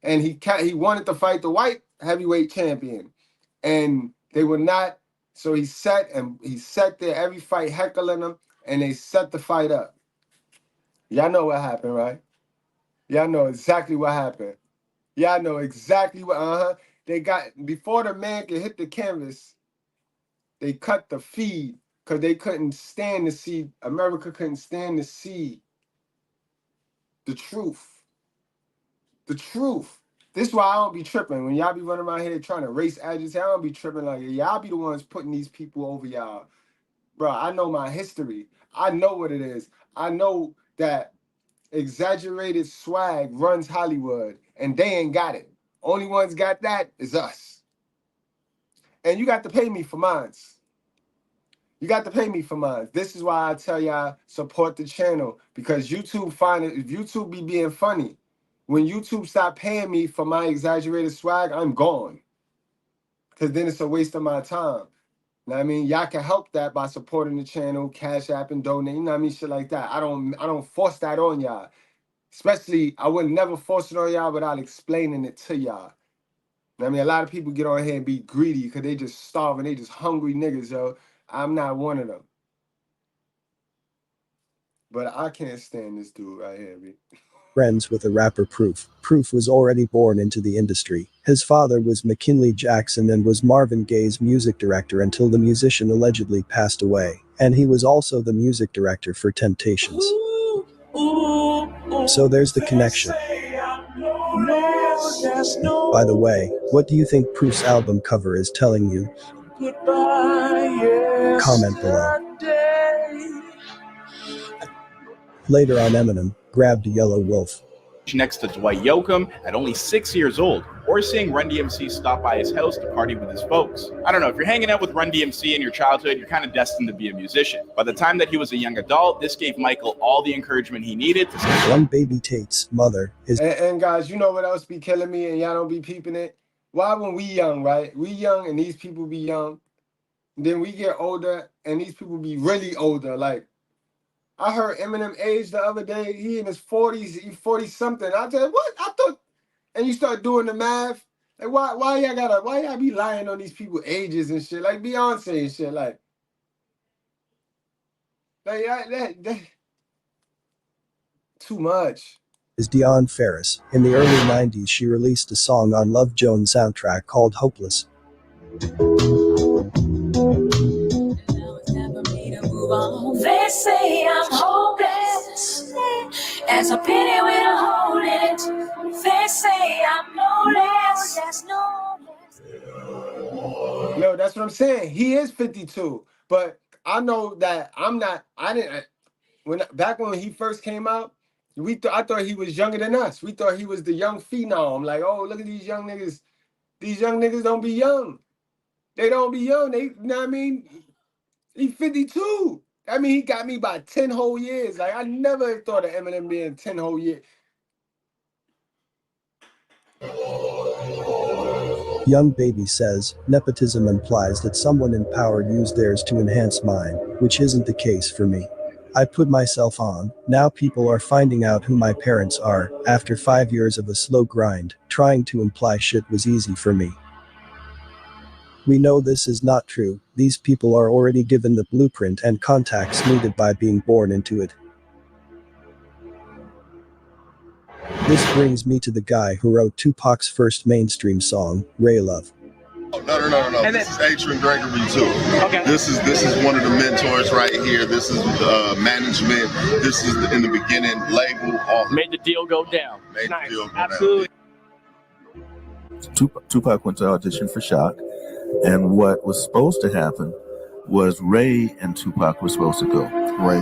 And he wanted to fight the white heavyweight champion. And they were not, so he sat there every fight heckling them, and they set the fight up. Y'all know what happened, right? Y'all know exactly what happened. Y'all know exactly what, They got, before the man could hit the canvas, they cut the feed because they couldn't stand to see, America couldn't stand to see the truth. The truth. This is why I don't be tripping. When y'all be running around here trying to race agitate, I don't be tripping like, y'all be the ones putting these people over y'all. Bro, I know my history. I know what it is. I know that exaggerated swag runs Hollywood, and they ain't got it. Only ones got that is us. And you got to pay me for mines. You got to pay me for mine. This is why I tell y'all, support the channel, because YouTube YouTube be being funny. When YouTube stop paying me for my exaggerated swag, I'm gone. Because then it's a waste of my time. You know what I mean? Y'all can help that by supporting the channel, Cash App and donate, you know what I mean? Shit like that. I don't force that on y'all. Especially, I would never force it on y'all without explaining it to y'all. You know what I mean? A lot of people get on here and be greedy because they just starving, they just hungry niggas, yo. I'm not one of them. But I can't stand this dude right here, man. Friends with the rapper Proof. Proof was already born into the industry. His father was McKinley Jackson and was Marvin Gaye's music director until the musician allegedly passed away. And he was also the music director for Temptations. So there's the connection. By the way, what do you think Proof's album cover is telling you? Comment below. Later on, Eminem grabbed a yellow wolf. Next to Dwight Yoakam at only 6 years old, or seeing Run DMC stop by his house to party with his folks. I don't know, if you're hanging out with Run DMC in your childhood, you're kind of destined to be a musician. By the time that he was a young adult, this gave Michael all the encouragement he needed to say. One baby Tate's mother is. And guys, you know what else be killing me and y'all don't be peeping it? Why when we young, right? We young and these people be young. Then we get older and these people be really older. Like, I heard Eminem age the other day. He in his 40s, he 40 something. I said, what? I thought, and you start doing the math. Like, why y'all be lying on these people's ages and shit? Like Beyonce and shit. Like that too much. Is Dionne Farris. In the early 90s, she released a song on Love Jones' soundtrack called Hopeless. They say I'm hopeless, as a penny with a hole in it. They say I'm no less. No, that's what I'm saying. He is 52, but I know that back when he first came out, I thought he was younger than us. We thought he was the young phenom. Like, oh, look at these young niggas. These young niggas don't be young. They don't be young. They, you know what I mean? He's 52. I mean, he got me by 10 whole years. Like, I never thought of Eminem being 10 whole years. Young Baby says, nepotism implies that someone in power used theirs to enhance mine, which isn't the case for me. I put myself on, now people are finding out who my parents are, after 5 years of a slow grind, trying to imply shit was easy for me. We know this is not true, these people are already given the blueprint and contacts needed by being born into it. This brings me to the guy who wrote Tupac's first mainstream song, Ray Love. No. This is Adrian Gregory too. Okay. This is one of the mentors right here. This is management. This is in the beginning label. Made the deal go down. Made the deal go Absolutely. down. Tupac went to audition for Shock, and what was supposed to happen was Ray and Tupac were supposed to go. Ray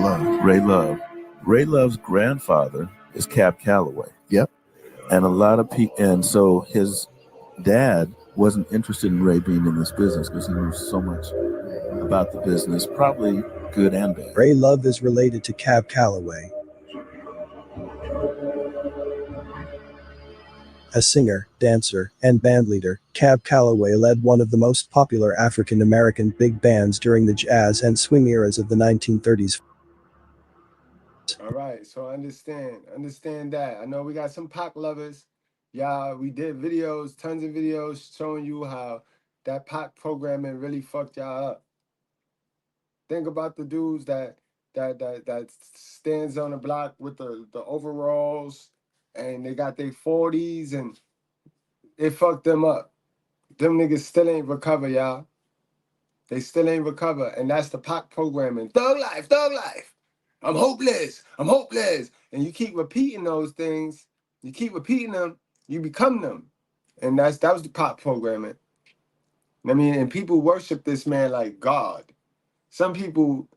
Love. Ray Love's grandfather is Cab Calloway. Yep. And a lot of people, and so his dad wasn't interested in Ray being in this business because he knew so much about the business, probably good and bad. Ray Love is related to Cab Calloway. A singer, dancer, and bandleader, Cab Calloway led one of the most popular African-American big bands during the jazz and swing eras of the 1930s. All right, so understand that. I know we got some Pac lovers. Yeah, we did videos, tons of videos showing you how that Pac programming really fucked y'all up. Think about the dudes that stands on the block with the overalls and they got their 40s and it fucked them up. Them niggas still ain't recover, y'all. They still ain't recover, and that's the Pac programming. Thug life, thug life. I'm hopeless. And you keep repeating those things. You keep repeating them, you become them. And that was the Pac programming. I mean, and people worship this man like God. Some people,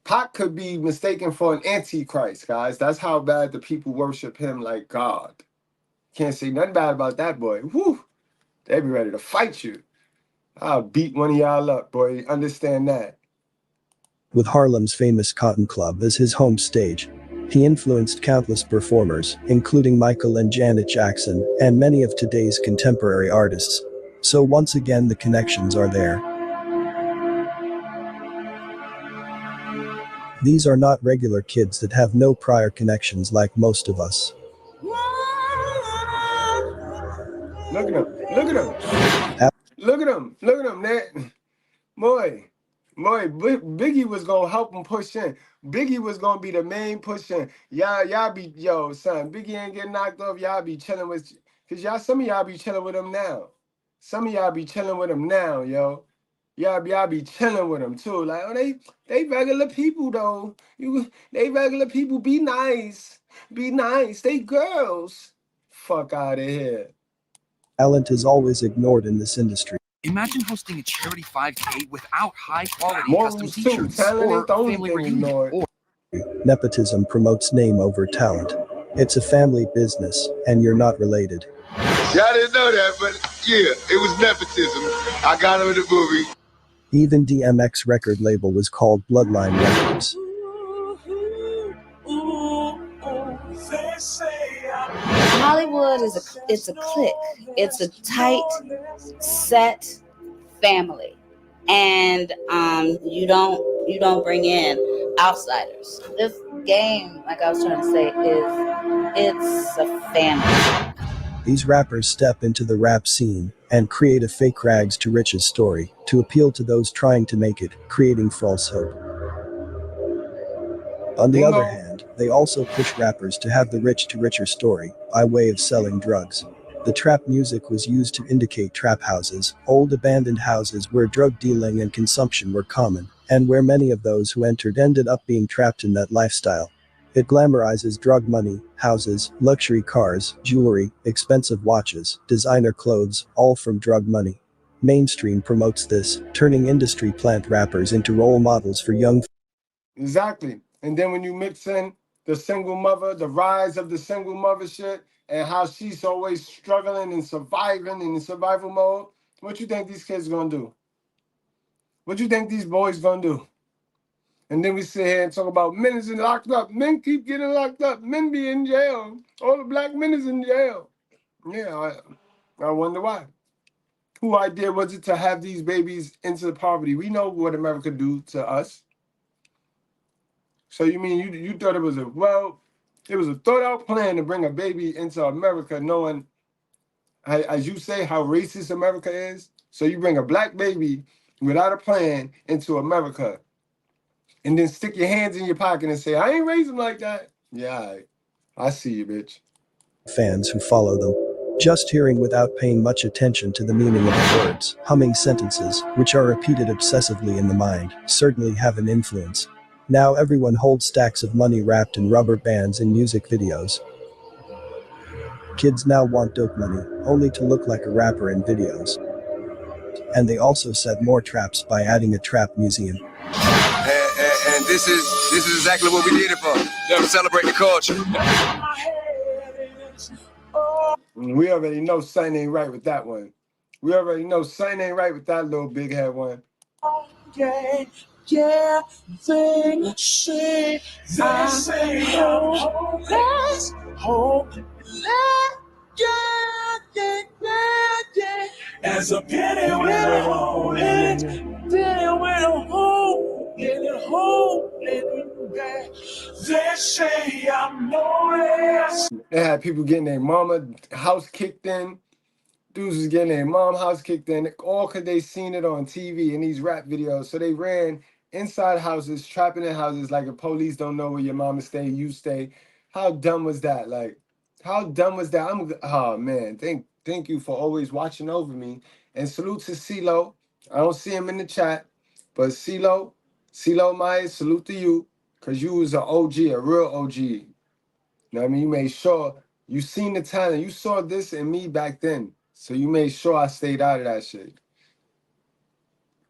Pac could be mistaken for an antichrist, guys. That's how bad the people worship him like God. Can't say nothing bad about that boy. Woo! They be ready to fight you. I'll beat one of y'all up, boy. Understand that. With Harlem's famous Cotton Club as his home stage, he influenced countless performers, including Michael and Janet Jackson, and many of today's contemporary artists. So once again, the connections are there. These are not regular kids that have no prior connections like most of us. Look at him, man. Boy, Biggie was gonna help him push in. Biggie was gonna be the main push in. Y'all be, son, Biggie ain't getting knocked off. Y'all be chilling with, cause some of y'all be chilling with him now. Some of y'all be chilling with him now, yo. Y'all be chilling with him too. Like, oh, they regular people though. They regular people. Be nice. They girls. Fuck out of here. Talent is always ignored in this industry. Imagine hosting a charity 5K without high-quality custom Morals too. t-shirts Talent or ain't the only family thing reunion. ignored. Nepotism promotes name over talent. It's a family business, and you're not related. Y'all didn't know that, but yeah, it was nepotism. I got him in the movie. Even DMX record label was called Bloodline Records. Hollywood it's a clique. It's a tight, set family, and you don't bring in outsiders. This game, like I was trying to say, it's a family. These rappers step into the rap scene and create a fake rags to riches story to appeal to those trying to make it, creating false hope. On the other hand, they also push rappers to have the rich to richer story by way of selling drugs. The trap music was used to indicate trap houses, old abandoned houses where drug dealing and consumption were common, and where many of those who entered ended up being trapped in that lifestyle. It glamorizes drug money, houses, luxury cars, jewelry, expensive watches, designer clothes, all from drug money. Mainstream promotes this, turning industry plant rappers into role models for young. Exactly. And then when you mix in the single mother, the rise of the single mother shit, and how she's always struggling and surviving in survival mode, what you think these kids gonna do? What you think these boys gonna do? And then we sit here and talk about men is locked up. Men keep getting locked up. Men be in jail. All the black men is in jail. Yeah, I wonder why. Whose idea was it to have these babies into poverty? We know what America do to us. So you mean you thought it was a thought out plan to bring a baby into America, knowing, as you say, how racist America is? So you bring a black baby without a plan into America, and then stick your hands in your pocket and say, I ain't raised him like that. Yeah, all right. I see you, bitch. Fans who follow them. Just hearing without paying much attention to the meaning of the words, humming sentences, which are repeated obsessively in the mind, certainly have an influence. Now everyone holds stacks of money wrapped in rubber bands in music videos. Kids now want dope money, only to look like a rapper in videos. And they also set more traps by adding a trap museum. And this is exactly what we did it for. To celebrate the culture. We already know something ain't right with that one. We already know something ain't right with that little big head one. They say I'm hopeless. As a penny will hold it, penny will hold it. They say I'm no less. They had people getting their mama house kicked in. Dudes was getting their mom house kicked in, all because they seen it on TV in these rap videos. So they ran inside houses, trapping in houses like the police don't know where your mama stay, you stay. How dumb was that? Like, how dumb was that? Oh man, thank you for always watching over me. And salute to CeeLo. I don't see him in the chat, but CeeLo Myers, salute to you, because you was an OG, a real OG. You know what I mean? You made sure you seen the talent. You saw this in me back then. So you made sure I stayed out of that shit.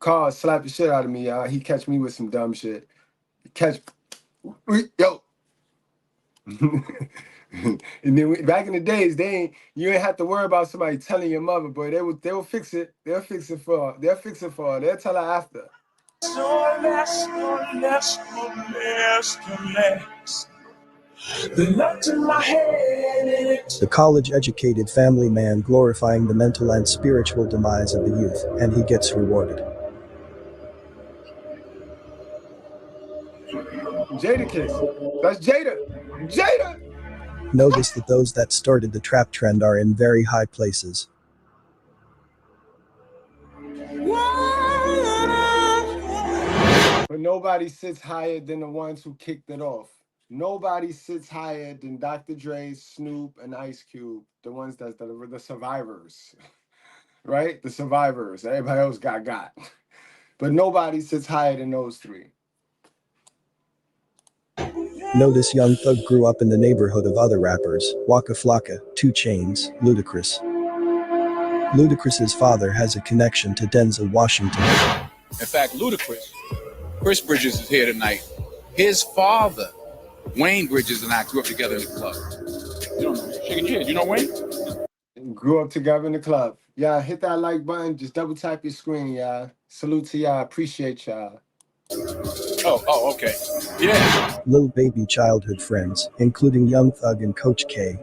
Carl slapped the shit out of me. He catch me with some dumb shit. Yo. And then back in the days, you ain't have to worry about somebody telling your mother, boy. They will fix it. They'll fix it for her. They'll tell her after. No less. The nut in my head. The college-educated family man glorifying the mental and spiritual demise of the youth, and he gets rewarded. Jada Kiss. That's Jada. Jada! Notice that those that started the trap trend are in very high places. But nobody sits higher than the ones who kicked it off. Nobody sits higher than Dr. Dre, Snoop, and Ice Cube, the ones that were the survivors, right? The survivors. Everybody else got. But nobody sits higher than those three. Notice Young Thug grew up in the neighborhood of other rappers, Waka Flocka, 2 Chainz, Ludacris. Ludacris's father has a connection to Denzel Washington. In fact, Ludacris, Chris Bridges is here tonight. His father, Wayne Bridges, and I grew up together in the club. You don't know, shaking your head. You know Wayne? Grew up together in the club. Yeah, hit that like button. Just double tap your screen, y'all. Salute to y'all. Appreciate y'all. Oh, okay. Yeah. Lil Baby childhood friends, including Young Thug and Coach K.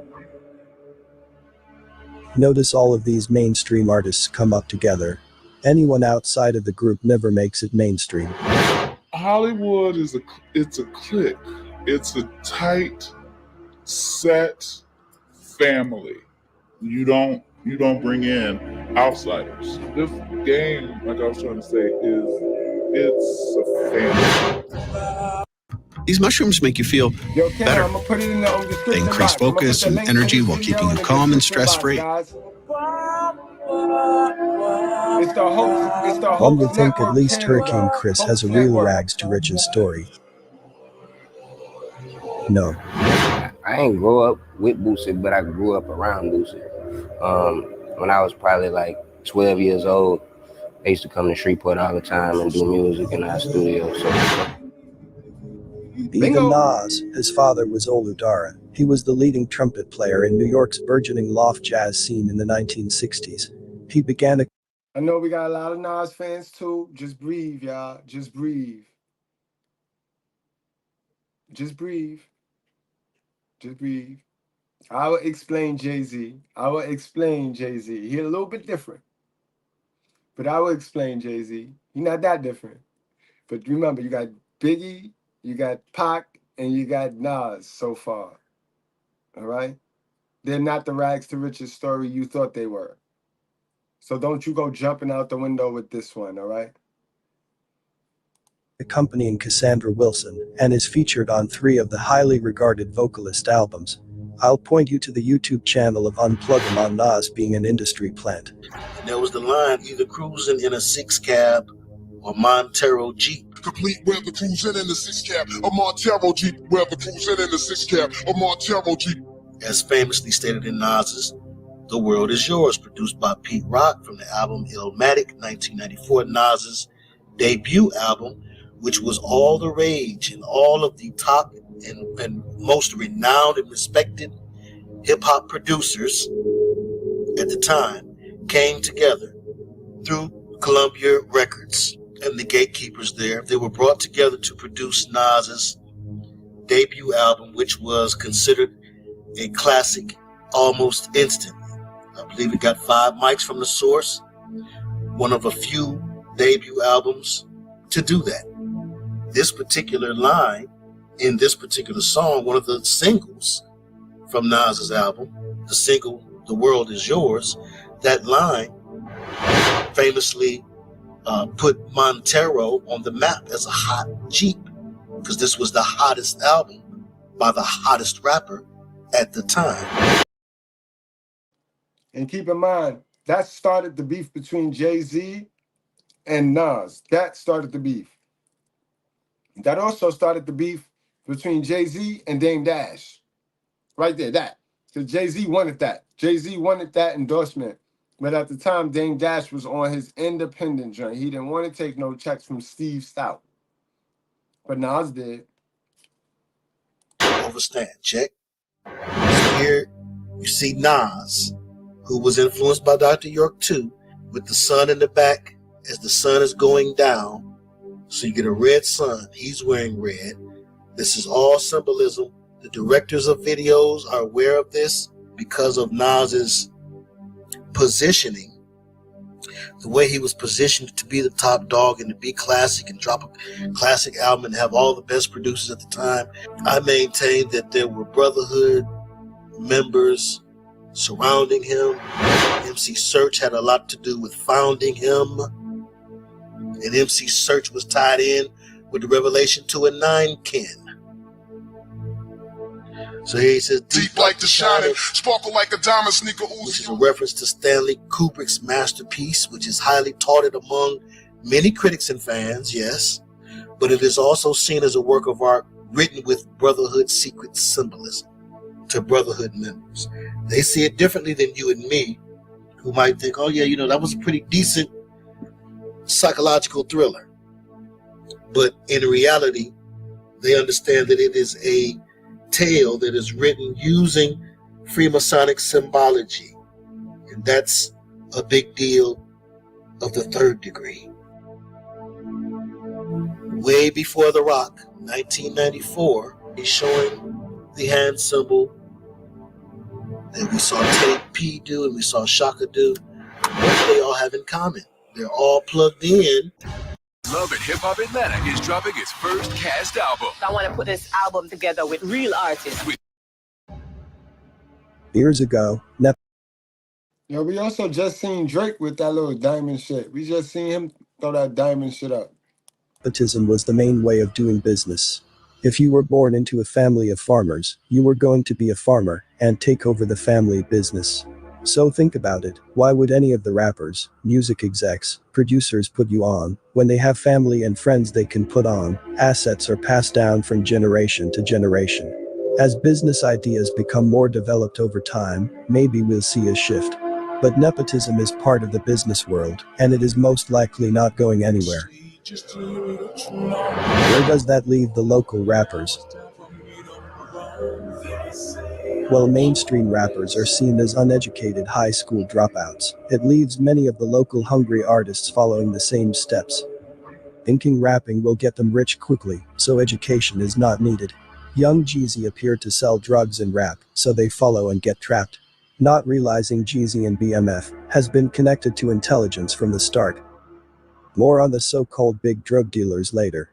Notice all of these mainstream artists come up together. Anyone outside of the group never makes it mainstream. Hollywood is it's a clique. It's a tight, set family. You don't bring in outsiders. This game, like I was trying to say, it's a family. These mushrooms make you feel better. They increase focus and energy while keeping you calm and stress-free. One would think at least Hurricane Chris has a real rags to riches story. No. I ain't grow up with Boosie, but I grew up around Boosie. When I was probably like 12 years old, I used to come to Shreveport all the time and do music in our studio. Even Nas, his father was Olu Dara. He was the leading trumpet player in New York's burgeoning loft jazz scene in the 1960s. He began a... I know we got a lot of Nas fans too. Just breathe, y'all. Just breathe. Just breathe. Just breathe. I will explain Jay-Z. I will explain Jay-Z. He's a little bit different. But I will explain Jay-Z. He's not that different. But remember, you got Biggie, you got Pac, and you got Nas so far. All right? They're not the rags to riches story you thought they were. So don't you go jumping out the window with this one, all right? Accompanying Cassandra Wilson, and is featured on 3 of the highly regarded vocalist albums. I'll point you to the YouTube channel of Unplug 'Em on Nas being an industry plant. And there was the line, either cruising in a 6 cab or Montero Jeep. Complete weather cruising in the 6 cab, a Montero Jeep. Weather cruising in the 6 cab, a Montero Jeep. As famously stated in Nas's The World Is Yours, produced by Pete Rock from the album Illmatic, 1994, Nas's debut album, which was all the rage, and all of the top and most renowned and respected hip-hop producers at the time came together through Columbia Records and the gatekeepers there. They were brought together to produce Nas's debut album, which was considered a classic almost instantly. I believe it got 5 mics from the source, one of a few debut albums to do that. This particular line in this particular song, one of the singles from Nas's album, the single The World Is Yours, that line famously put Montero on the map as a hot Jeep, because this was the hottest album by the hottest rapper at the time. And keep in mind, that started the beef between Jay-Z and Nas. That started the beef. That also started the beef between Jay-Z and Dame Dash. Right there, that. Because Jay-Z wanted that. Jay-Z wanted that endorsement. But at the time, Dame Dash was on his independent joint. He didn't want to take no checks from Steve Stout. But Nas did. Overstand, check. So here you see Nas, who was influenced by Dr. York too, with the sun in the back as the sun is going down. So you get a red sun. He's wearing red. This is all symbolism. The directors of videos are aware of this because of Nas's positioning. The way he was positioned to be the top dog and to be classic and drop a classic album and have all the best producers at the time. I maintain that there were Brotherhood members surrounding him. MC Search had a lot to do with founding him. And MC Search was tied in with the Revelation 2 and 9 kin. So here he says, deep like the shining, sparkle like a diamond, sneaker Uzi. Which is a reference to Stanley Kubrick's masterpiece, which is highly touted among many critics and fans, yes. But it is also seen as a work of art written with Brotherhood secret symbolism to Brotherhood members. They see it differently than you and me, who might think, oh yeah, that was a pretty decent psychological thriller. But in reality, they understand that it is a tale that is written using Freemasonic symbology, and that's a big deal of the 3rd degree. Way before The Rock, 1994, he's showing the hand symbol that we saw Teddy P do and we saw Shaka do. What do they all have in common? They're all plugged in. Love and Hip Hop Atlanta is dropping its first cast album. I want to put this album together with real artists. Years ago, Yeah, we also just seen Drake with that little diamond shit. We just seen him throw that diamond shit up. Nepotism was the main way of doing business. If you were born into a family of farmers, you were going to be a farmer and take over the family business. So think about it, why would any of the rappers, music execs, producers put you on, when they have family and friends they can put on? Assets are passed down from generation to generation. As business ideas become more developed over time, maybe we'll see a shift. But nepotism is part of the business world, and it is most likely not going anywhere. Where does that leave the local rappers? While mainstream rappers are seen as uneducated high school dropouts, it leaves many of the local hungry artists following the same steps. Thinking rapping will get them rich quickly, so education is not needed. Young Jeezy appeared to sell drugs and rap, so they follow and get trapped. Not realizing Jeezy and BMF has been connected to intelligence from the start. More on the so-called big drug dealers later.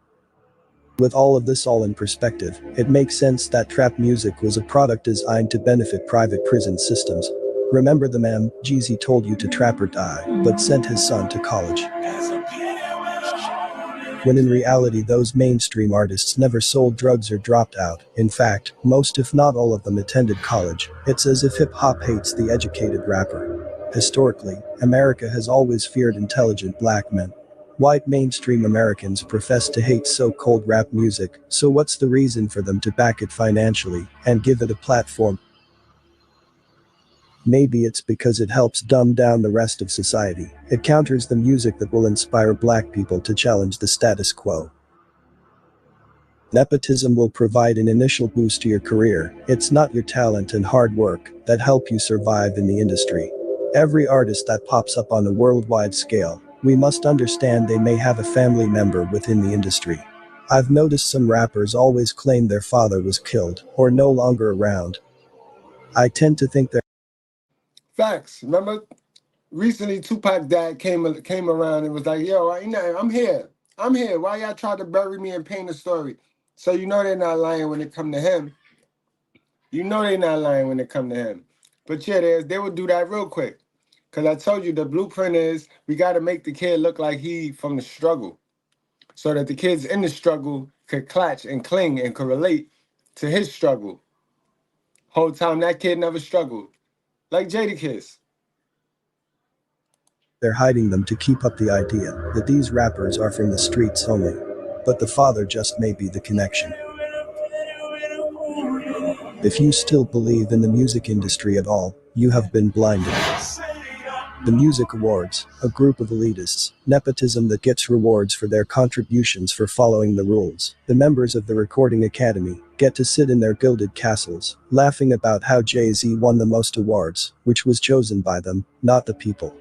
With all of this all in perspective, it makes sense that trap music was a product designed to benefit private prison systems. Remember the meme, Jeezy told you to trap or die, but sent his son to college. When in reality those mainstream artists never sold drugs or dropped out. In fact, most if not all of them attended college. It's as if hip-hop hates the educated rapper. Historically, America has always feared intelligent black men. White mainstream Americans profess to hate so-called rap music, so what's the reason for them to back it financially and give it a platform? Maybe it's because it helps dumb down the rest of society. It counters the music that will inspire black people to challenge the status quo. Nepotism will provide an initial boost to your career. It's not your talent and hard work that help you survive in the industry. Every artist that pops up on a worldwide scale, we must understand they may have a family member within the industry. I've noticed some rappers always claim their father was killed or no longer around. I tend to think they're Facts. Remember, recently Tupac's dad came around and was like, yo, I'm here. I'm here. Why y'all try to bury me and paint a story? So you know they're not lying when it come to him. You know they're not lying when it come to him. But yeah, they would do that real quick. Because I told you the blueprint is we got to make the kid look like he from the struggle. So that the kids in the struggle could clutch and cling and could relate to his struggle. Whole time that kid never struggled. Like Jadakiss. They're hiding them to keep up the idea that these rappers are from the streets only. But the father just may be the connection. If you still believe in the music industry at all, you have been blinded. The Music Awards, a group of elitists, nepotism that gets rewards for their contributions for following the rules. The members of the Recording Academy get to sit in their gilded castles, laughing about how Jay-Z won the most awards, which was chosen by them, not the people.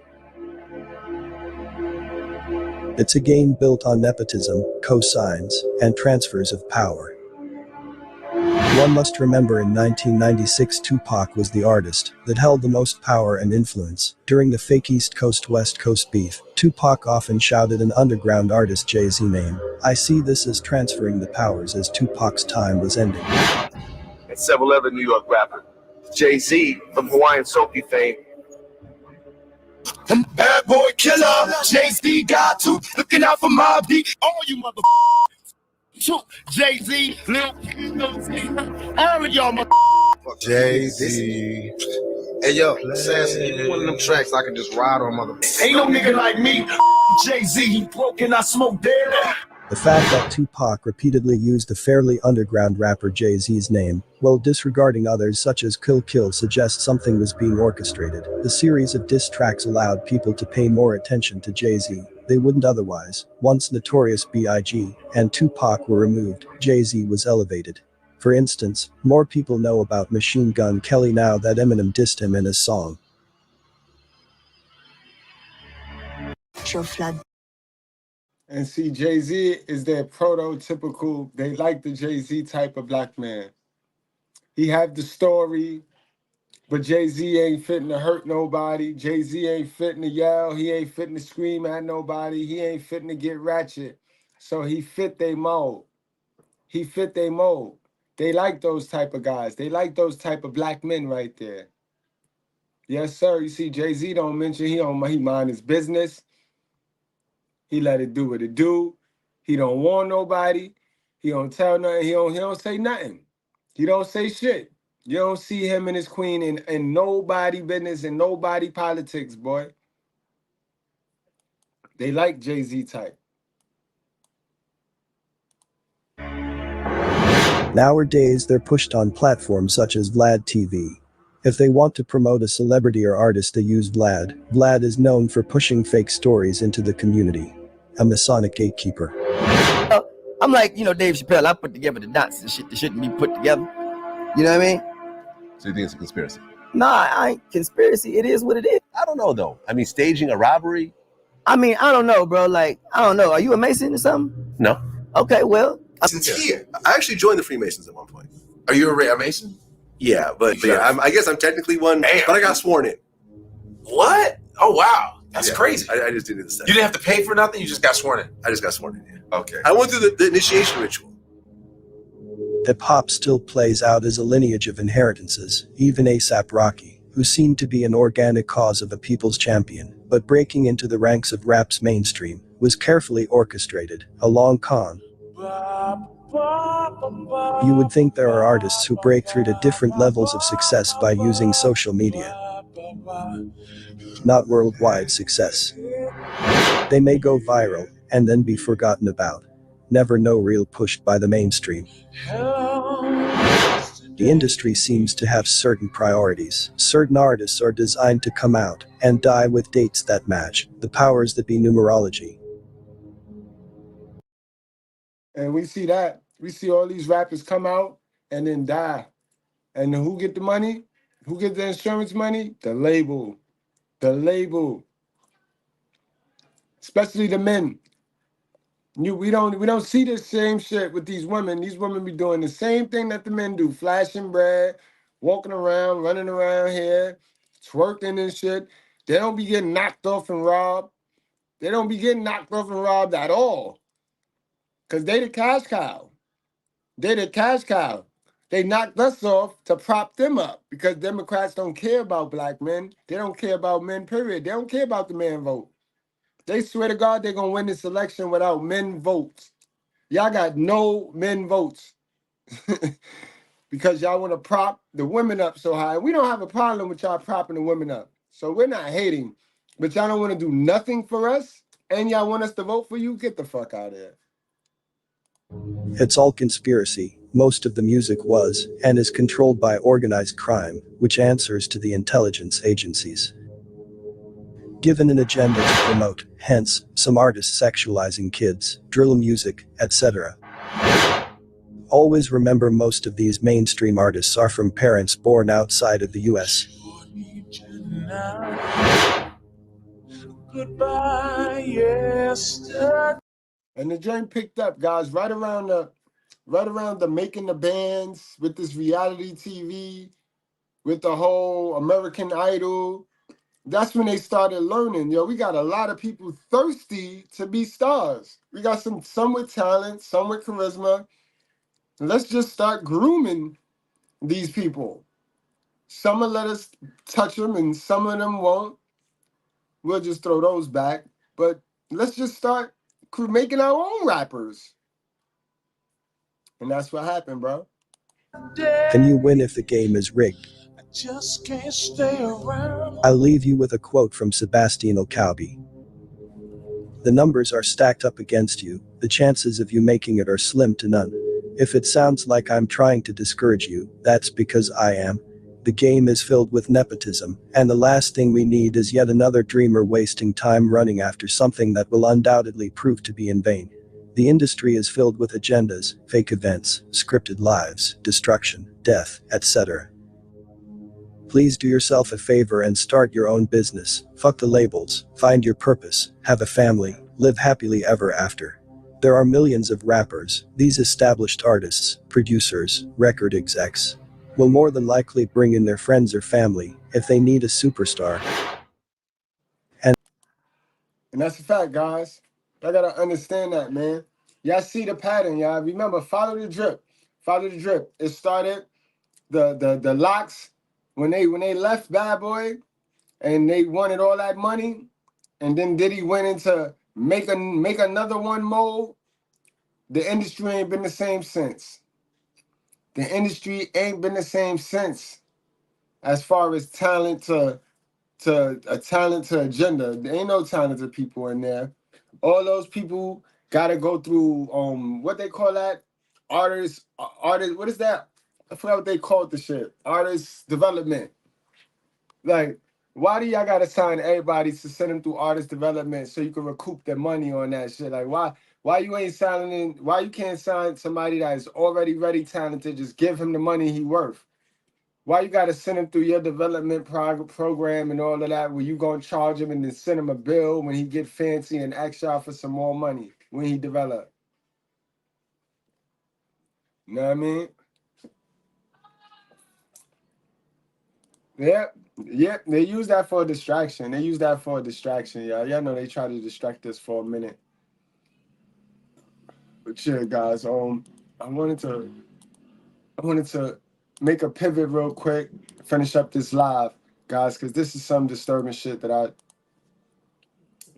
It's a game built on nepotism, cosigns, and transfers of power. One must remember in 1996 Tupac was the artist that held the most power and influence. During the fake East Coast-West Coast beef, Tupac often shouted an underground artist Jay-Z name. I see this as transferring the powers as Tupac's time was ending. And several other New York rappers. Jay-Z from Hawaiian Soapy fame. Bad boy killer, Jay-Z got to looking out for my beat. All you mother Jay-Z, Lil all of y'all mother Jay-Z. Hey yo, Assassin, one of them tracks I can just ride on mother. Ain't no nigga like me. Jay-Z, he broke and I smoke dead. The fact that Tupac repeatedly used the fairly underground rapper Jay-Z's name, while disregarding others such as Kill Kill, suggests something was being orchestrated. The series of diss tracks allowed people to pay more attention to Jay-Z. They wouldn't otherwise. Once Notorious B.I.G. and Tupac were removed, Jay-Z was elevated. For instance, more people know about Machine Gun Kelly now that Eminem dissed him in his song. And see, Jay-Z is their prototypical, they like the Jay-Z type of black man. He have the story, but Jay-Z ain't fitting to hurt nobody. Jay-Z ain't fitting to yell. He ain't fitting to scream at nobody. He ain't fitting to get ratchet. So he fit they mold. He fit they mold. They like those type of guys. They like those type of black men right there. Yes, sir. You see, Jay-Z don't mention, he mind his business. He let it do what it do. He don't warn nobody. He don't tell nothing. He don't say nothing. He don't say shit. You don't see him and his queen in nobody business and nobody politics, boy. They like Jay-Z type. Nowadays they're pushed on platforms such as Vlad TV. If they want to promote a celebrity or artist they use Vlad. Vlad is known for pushing fake stories into the community. A Masonic gatekeeper. I'm like, Dave Chappelle, I put together the dots and shit that shouldn't be put together. You know what I mean? So you think it's a conspiracy? Nah, I ain't conspiracy. It is what it is. I don't know though. I mean, staging a robbery? I mean, I don't know, bro. Like, I don't know. Are you a Mason or something? No. Okay, well, Here. I actually joined the Freemasons at one point. Are you a Mason? Yeah, but yeah, I guess I'm technically one, but I got sworn in. What? Oh, wow. That's crazy. I just didn't do the steps. You didn't have to pay for nothing? You just got sworn in? I just got sworn in, yeah. Okay. I went through the initiation ritual. Hip-hop still plays out as a lineage of inheritances, even A$AP Rocky, who seemed to be an organic cause of a people's champion, but breaking into the ranks of rap's mainstream, was carefully orchestrated, a long con. You would think there are artists who break through to different levels of success by using social media. Not worldwide success. They may go viral, and then be forgotten about. Never no real pushed by the mainstream. The industry seems to have certain priorities. Certain artists are designed to come out and die with dates that match the powers that be numerology. And we see that. We see all these rappers come out and then die. And who get the money? Who get the insurance money? The label. The label. Especially the men. We don't see the same shit with these women. These women be doing the same thing that the men do. Flashing bread, walking around, running around here, twerking and shit. They don't be getting knocked off and robbed. They don't be getting knocked off and robbed at all. Because they the cash cow. They the cash cow. They knocked us off to prop them up because Democrats don't care about black men. They don't care about men, period. They don't care about the man vote. They swear to God they're going to win this election without men votes. Y'all got no men votes because y'all want to prop the women up so high. We don't have a problem with y'all propping the women up. So we're not hating, but y'all don't want to do nothing for us and y'all want us to vote for you? Get the fuck out of here. It's all conspiracy. Most of the music was and is controlled by organized crime, which answers to the intelligence agencies. Given an agenda to promote, hence, some artists sexualizing kids, drill music, etc. Always remember most of these mainstream artists are from parents born outside of the US. Goodbye, yesterday. And the joint picked up, guys, right around the making the bands with this reality TV, with the whole American Idol. That's when they started learning. Yo, we got a lot of people thirsty to be stars. We got some with talent, some with charisma. Let's just start grooming these people. Some will let us touch them and some of them won't. We'll just throw those back. But let's just start making our own rappers. And that's what happened, bro. Can you win if the game is rigged? Just can't stay around. I'll leave you with a quote from Sebastiano Calvi. The numbers are stacked up against you, the chances of you making it are slim to none. If it sounds like I'm trying to discourage you, that's because I am. The game is filled with nepotism, and the last thing we need is yet another dreamer wasting time running after something that will undoubtedly prove to be in vain. The industry is filled with agendas, fake events, scripted lives, destruction, death, etc. Please do yourself a favor and start your own business. Fuck the labels, find your purpose, have a family, live happily ever after. There are millions of rappers. These established artists, producers, record execs will more than likely bring in their friends or family if they need a superstar. And that's a fact, guys. I gotta understand that, man. Y'all see the pattern, y'all. Remember, follow the drip. Follow the drip. It started the locks when they left Bad Boy and they wanted all that money, and then Diddy went into make another one mode. The industry ain't been the same since. The industry ain't been the same since as far as talent to agenda. There ain't no talented people in there. All those people gotta go through what they call that? Artist, what is that? I forgot what they called the shit. Artist development. Like, why do y'all gotta sign everybody to send them through artist development so you can recoup their money on that shit? Like, why you ain't signing? Why you can't sign somebody that is already ready talented? Just give him the money he worth. Why you gotta send him through your development program and all of that? Where you gonna charge him and then send him a bill when he get fancy and ask y'all for some more money when he develop? You know what I mean? Yep. They use that for a distraction. Y'all. Y'all know they try to distract us for a minute. But yeah, guys. I wanted to make a pivot real quick, finish up this live, guys, because this is some disturbing shit that I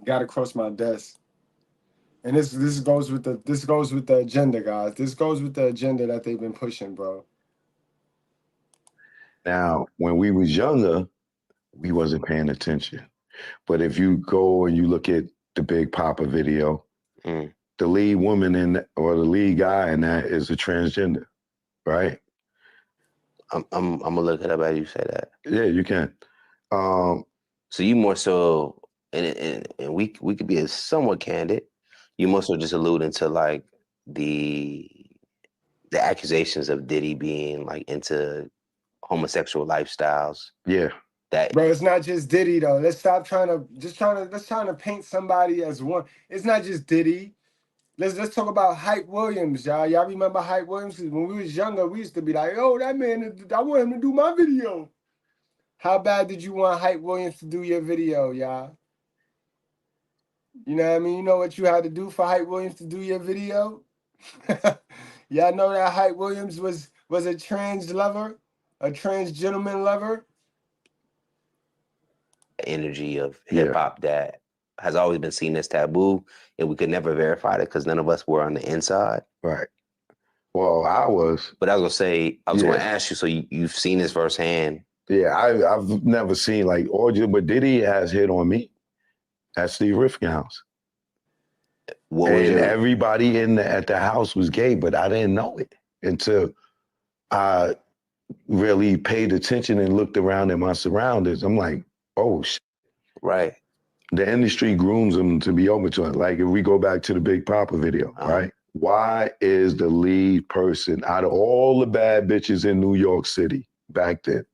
got across my desk. And this goes with the agenda, guys. This goes with the agenda that they've been pushing, bro. Now, when we was younger, we wasn't paying attention. But if you go and you look at the Big Papa video, the lead woman or the lead guy in that is a transgender, right? I'm gonna look it up as you say that. Yeah, you can. So you more so, and we could be somewhat candid. You more so just alluding to like the accusations of Diddy being like into homosexual lifestyles. Yeah. Bro, it's not just Diddy though. Let's trying to paint somebody as one. It's not just Diddy. Let's talk about Hype Williams, y'all. Y'all remember Hype Williams? When we was younger, we used to be like, "Oh, that man, I want him to do my video." How bad did you want Hype Williams to do your video, y'all? You know what I mean? You know what you had to do for Hype Williams to do your video? Y'all know that Hype Williams was a trans lover, a trans gentleman lover. Energy of hip hop that has always been seen as taboo, and we could never verify it because none of us were on the inside. Right. Well, I was. But I was gonna ask you. So you've seen this firsthand? Yeah, I've never seen like orgy, but Diddy has hit on me at Steve Rifkin house. Everybody at the house was gay, but I didn't know it until I really paid attention and looked around at my surroundings. I'm like, oh shit. Right. The industry grooms them to be open to it. Like if we go back to the Big Papa video, right? Why is the lead person out of all the bad bitches in New York City back then,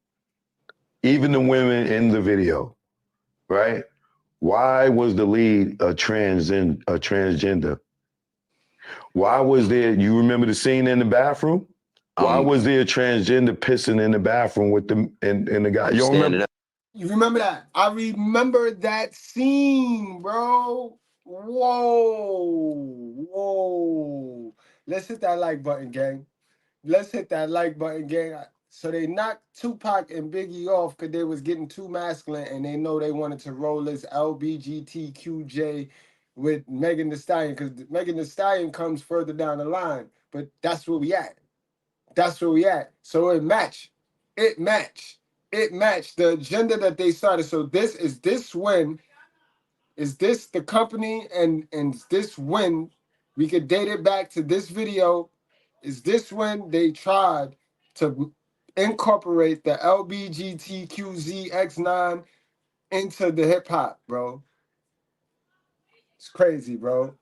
even the women in the video, right? Why was the lead a transgender? Why was there, you remember the scene in the bathroom? Why was there a transgender pissing in the bathroom with the and the guy? You don't remember? You remember that? I remember that scene, bro. Whoa. Let's hit that like button, gang. So they knocked Tupac and Biggie off because they was getting too masculine and they know they wanted to roll this LBGTQJ with Megan Thee Stallion because Megan Thee Stallion comes further down the line. But that's where we at. So it matched the agenda that they started. So is this the company and this when we could date it back to this video? Is this when they tried to incorporate the LBGTQZX9 into the hip hop, bro? It's crazy, bro.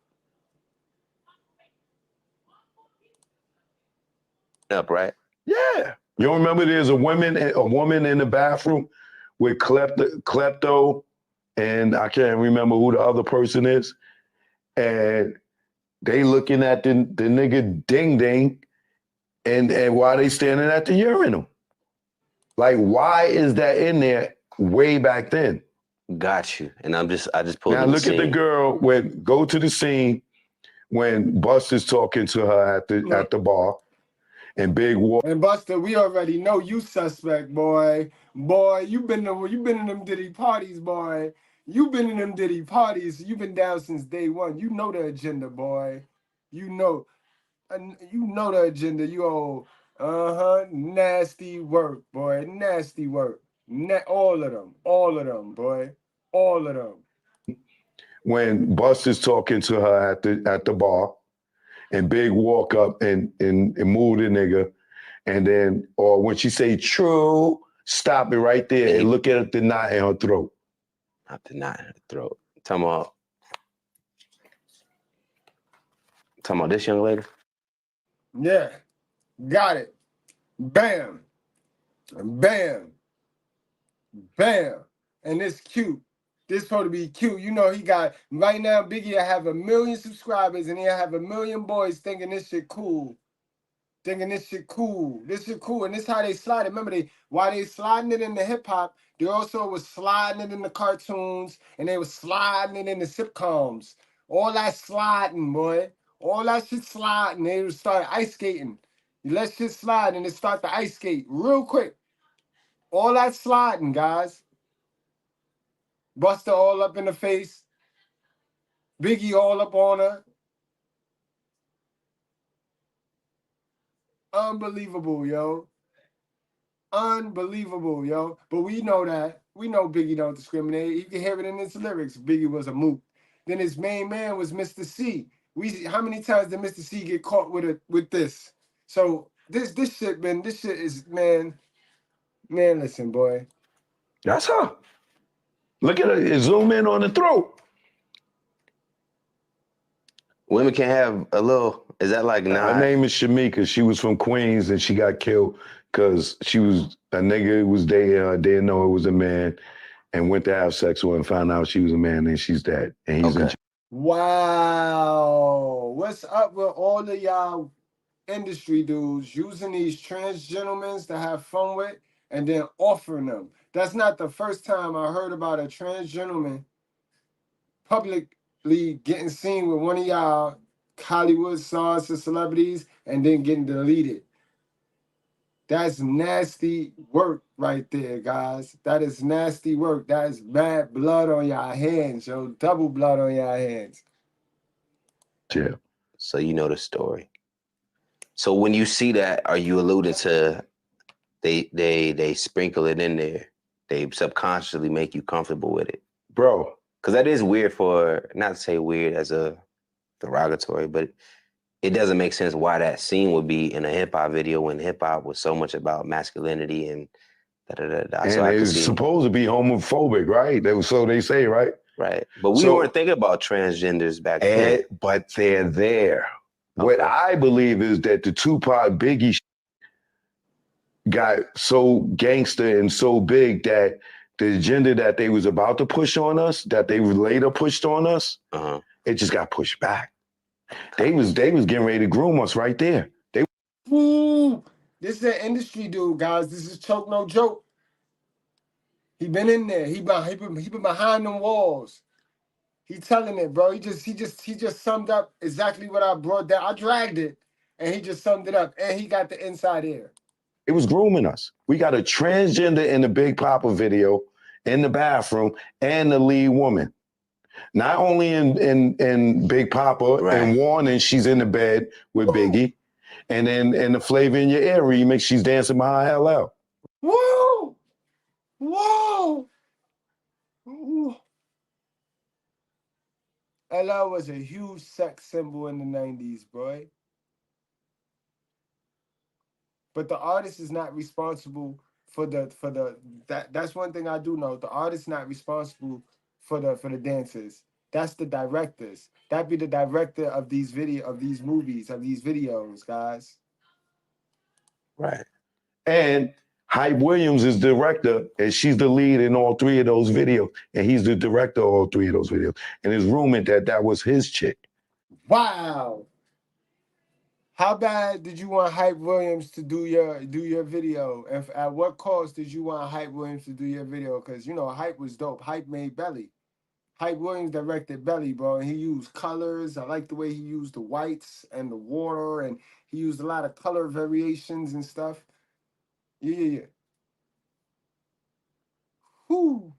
Up, right? Yeah. You don't remember there's a woman in the bathroom with klepto, and I can't remember who the other person is, and they looking at the nigga ding ding, and why they standing at the urinal? Like, why is that in there way back then? Got you. And I just pulled. Now look at the girl go to the scene when Buster's talking to her at the bar. And Big War. And Buster, we already know you suspect, boy. Boy, you've been in them Diddy parties, boy. You've been in them Diddy parties. You've been down since day one. You know the agenda, boy. You know the agenda. You old, nasty work, boy. Nasty work. All of them, boy. All of them. When Buster's talking to her at the bar. And Big walk up and move the nigga. And then, or when she say true, stop it right there and look at the knot in her throat. Not the knot in her throat. Talking about this young lady? Yeah. Got it. Bam. Bam. Bam. And it's cute. This supposed to be cute. You know, he got, right now, Biggie will have 1 million subscribers and he'll have 1 million boys thinking this shit cool. thinking this shit cool. This shit cool. And this how they slide it. Remember, while they sliding it in the hip hop, they also was sliding it in the cartoons and they was sliding it in the sitcoms. All that sliding, boy. All that shit sliding. They would start ice skating. You let shit slide and they start the ice skate real quick. All that sliding, guys. Buster all up in the face. Biggie all up on her. Unbelievable, yo. Unbelievable, yo. But we know that. We know Biggie don't discriminate. You can hear it in his lyrics. Biggie was a mook. Then his main man was Mr. C. How many times did Mr. C get caught with this? So this shit is, man, listen, boy. That's her. Look at her. Zoom in on the throat. Women can have a little, is that like Her name is Shamika. She was from Queens and she got killed because she was a nigga who was dating her, didn't know it was a man, and went to have sex with her and found out she was a man and she's dead. And he's in jail. Wow. What's up with all of y'all industry dudes using these trans gentlemen to have fun with and then offering them? That's not the first time I heard about a trans gentleman publicly getting seen with one of y'all Hollywood stars or celebrities and then getting deleted. That's nasty work right there, guys. That is nasty work. That is bad blood on y'all hands, yo. Double blood on y'all hands. Yeah. So you know the story. So when you see that, are you alluding to they sprinkle it in there? They subconsciously make you comfortable with it? Bro. Because that is weird not to say weird as a derogatory, but it doesn't make sense why that scene would be in a hip hop video when hip hop was so much about masculinity and da-da-da-da. And so it was supposed to be homophobic, right? So they say, right? Right. But we weren't thinking about transgenders back then. But they're there. Okay. What I believe is that the Tupac Biggie got so gangster and so big that the agenda that they was about to push on us, that they later pushed on us, it just got pushed back. They was getting ready to groom us right there. Ooh, this is an industry dude, guys. This is Choke No Joke. He been in there. He been behind them walls. He telling it, bro. He just summed up exactly what I brought down. I dragged it, and he just summed it up. And he got the inside ear. It was grooming us. We got a transgender in the Big Papa video, in the bathroom, and the lead woman. Not only in Big Papa and Warning, she's in the bed with Biggie, and then in the Flavor in Your Ear remix, she's dancing behind LL. Whoa! Whoa! Ooh. LL was a huge sex symbol in the 90s, boy. But the artist is not responsible for that's one thing I do know. The artist is not responsible for the dancers. That's the directors. That be the director of these movies, of these videos, guys. Right. And Hype Williams is director, and she's the lead in all three of those videos. And he's the director of all three of those videos. And his roommate that was his chick. Wow. How bad did you want Hype Williams to do your video? And at what cost did you want Hype Williams to do your video? Because, you know, Hype was dope. Hype made Belly. Hype Williams directed Belly, bro, and he used colors. I like the way he used the whites and the water, and he used a lot of color variations and stuff. Yeah. Whoo.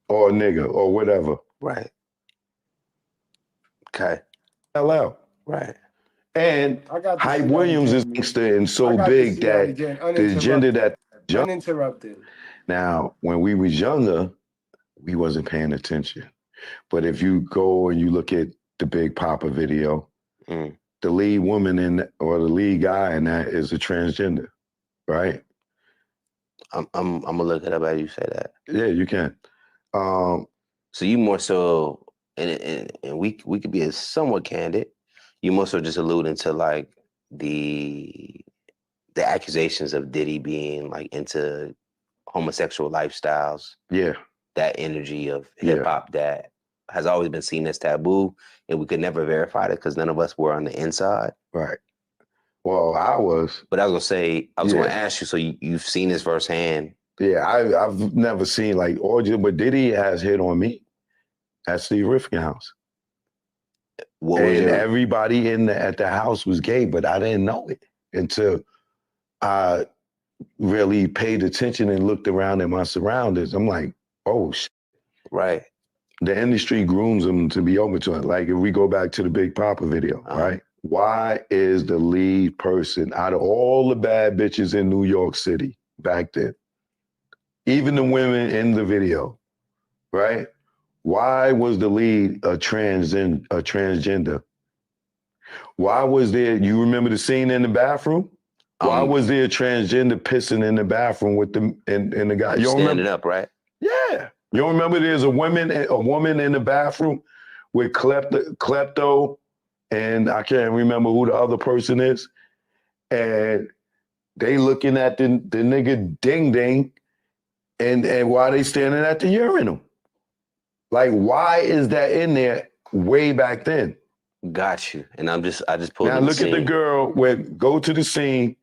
Or nigga, or whatever. Right. Okay. LL. Right. And Hype Williams is gangster and so big that the agenda that... Uninterrupted. Now, when we was younger, we wasn't paying attention. But if you go and you look at the Big Papa video, the lead woman or the lead guy in that is a transgender, right? I'm gonna look it up as you say that. Yeah, you can. So you more so, and we could be somewhat candid. You more so just alluding to like the accusations of Diddy being like into homosexual lifestyles. Yeah. That energy of hip hop that has always been seen as taboo, and we could never verify it because none of us were on the inside. Right. Well, I was. But I was gonna ask you. So you've seen this firsthand? Yeah, I've never seen like orgy, but Diddy has hit on me at Steve Rifkin house. Everybody at the house was gay, but I didn't know it until I really paid attention and looked around at my surroundings. I'm like, oh shit. Right. The industry grooms them to be open to it. Like if we go back to the Big Papa video, right? Why is the lead person out of all the bad bitches in New York City back then, even the women in the video, right? Why was the lead a transgender? Why was there, you remember the scene in the bathroom? Why was there a transgender pissing in the bathroom with the and the guy? You don't Standing remember? up, right? Yeah. You don't remember there's a woman in the bathroom with klepto, and I can't remember who the other person is. And they looking at the nigga ding ding, and why they standing at the urinal? Like, why is that in there way back then? Got you. And I just pulled. Now look at the girl go to the scene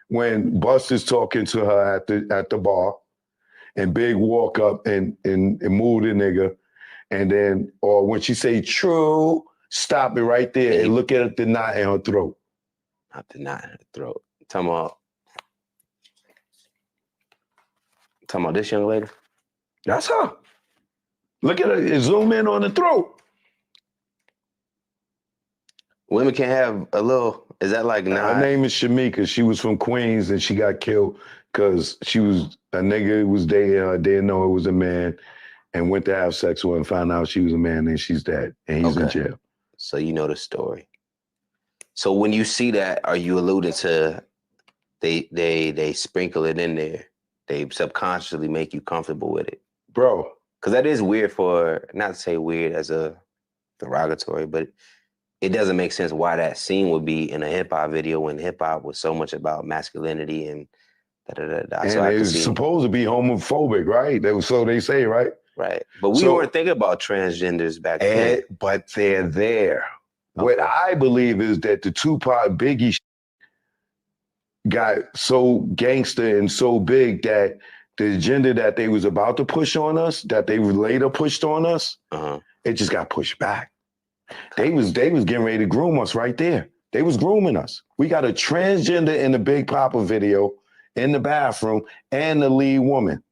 when Buster's talking to her at the bar, and Big walk up and move the nigga, and then or when she say true, stop it right there and look at the knot in her throat. Not the knot in her throat. Talking about this young lady. That's her. Look at her. Zoom in on the throat. Women can have a little. Is that like Her name is Shamika. She was from Queens and she got killed because she was a nigga who was dating her, didn't know it was a man, and went to have sex with her and found out she was a man, and she's dead and he's in jail. So you know the story. So when you see that, are you alluding to they sprinkle it in there? They subconsciously make you comfortable with it, bro. Because that is weird not to say weird as a derogatory, but it doesn't make sense why that scene would be in a hip hop video when hip hop was so much about masculinity and da-da-da-da. And So I it can was see. supposed to be homophobic, right? So they say, right? Right. But we weren't thinking about transgenders back then. But they're there. Okay. What I believe is that the Tupac Biggie got so gangster and so big that the agenda that they was about to push on us, that they later pushed on us, it just got pushed back. They was getting ready to groom us right there. They was grooming us. We got a transgender in the Big Papa video in the bathroom and the lead woman.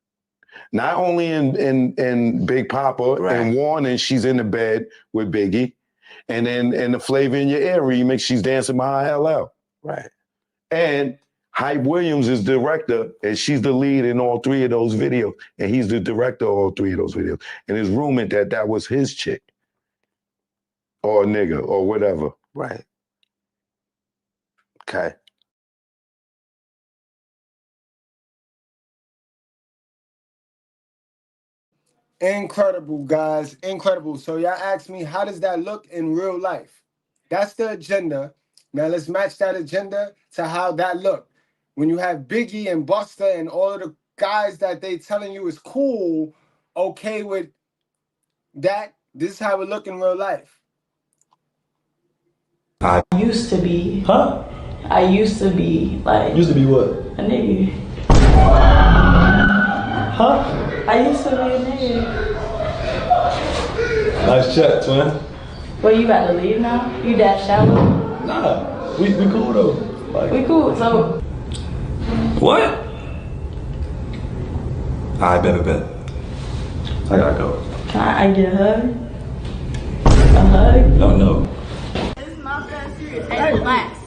Not only in Big Papa and Warning, she's in the bed with Biggie. And then in the Flavor in Your Ear remix, she's dancing behind LL. Right. And Hype Williams is director, and she's the lead in all three of those videos. And he's the director of all three of those videos. And it's rumored that was his chick. Or a nigga, or whatever. Right. Okay. Incredible, guys. Incredible. So y'all asked me, how does that look in real life? That's the agenda. Now let's match that agenda to how that looked. When you have Biggie and Busta and all of the guys that they telling you is cool, okay with that, this is how it look in real life. I used to be. Huh? I used to be like. Used to be what? A nigga. Huh? I used to be a nigga. Nice chat, twin. Well, you about to leave now? You that shallow? Nah, we cool though. Like, we cool, so. What? I bet. I gotta go. Can I get a hug? A hug? No. It's not that serious. Hey, relax.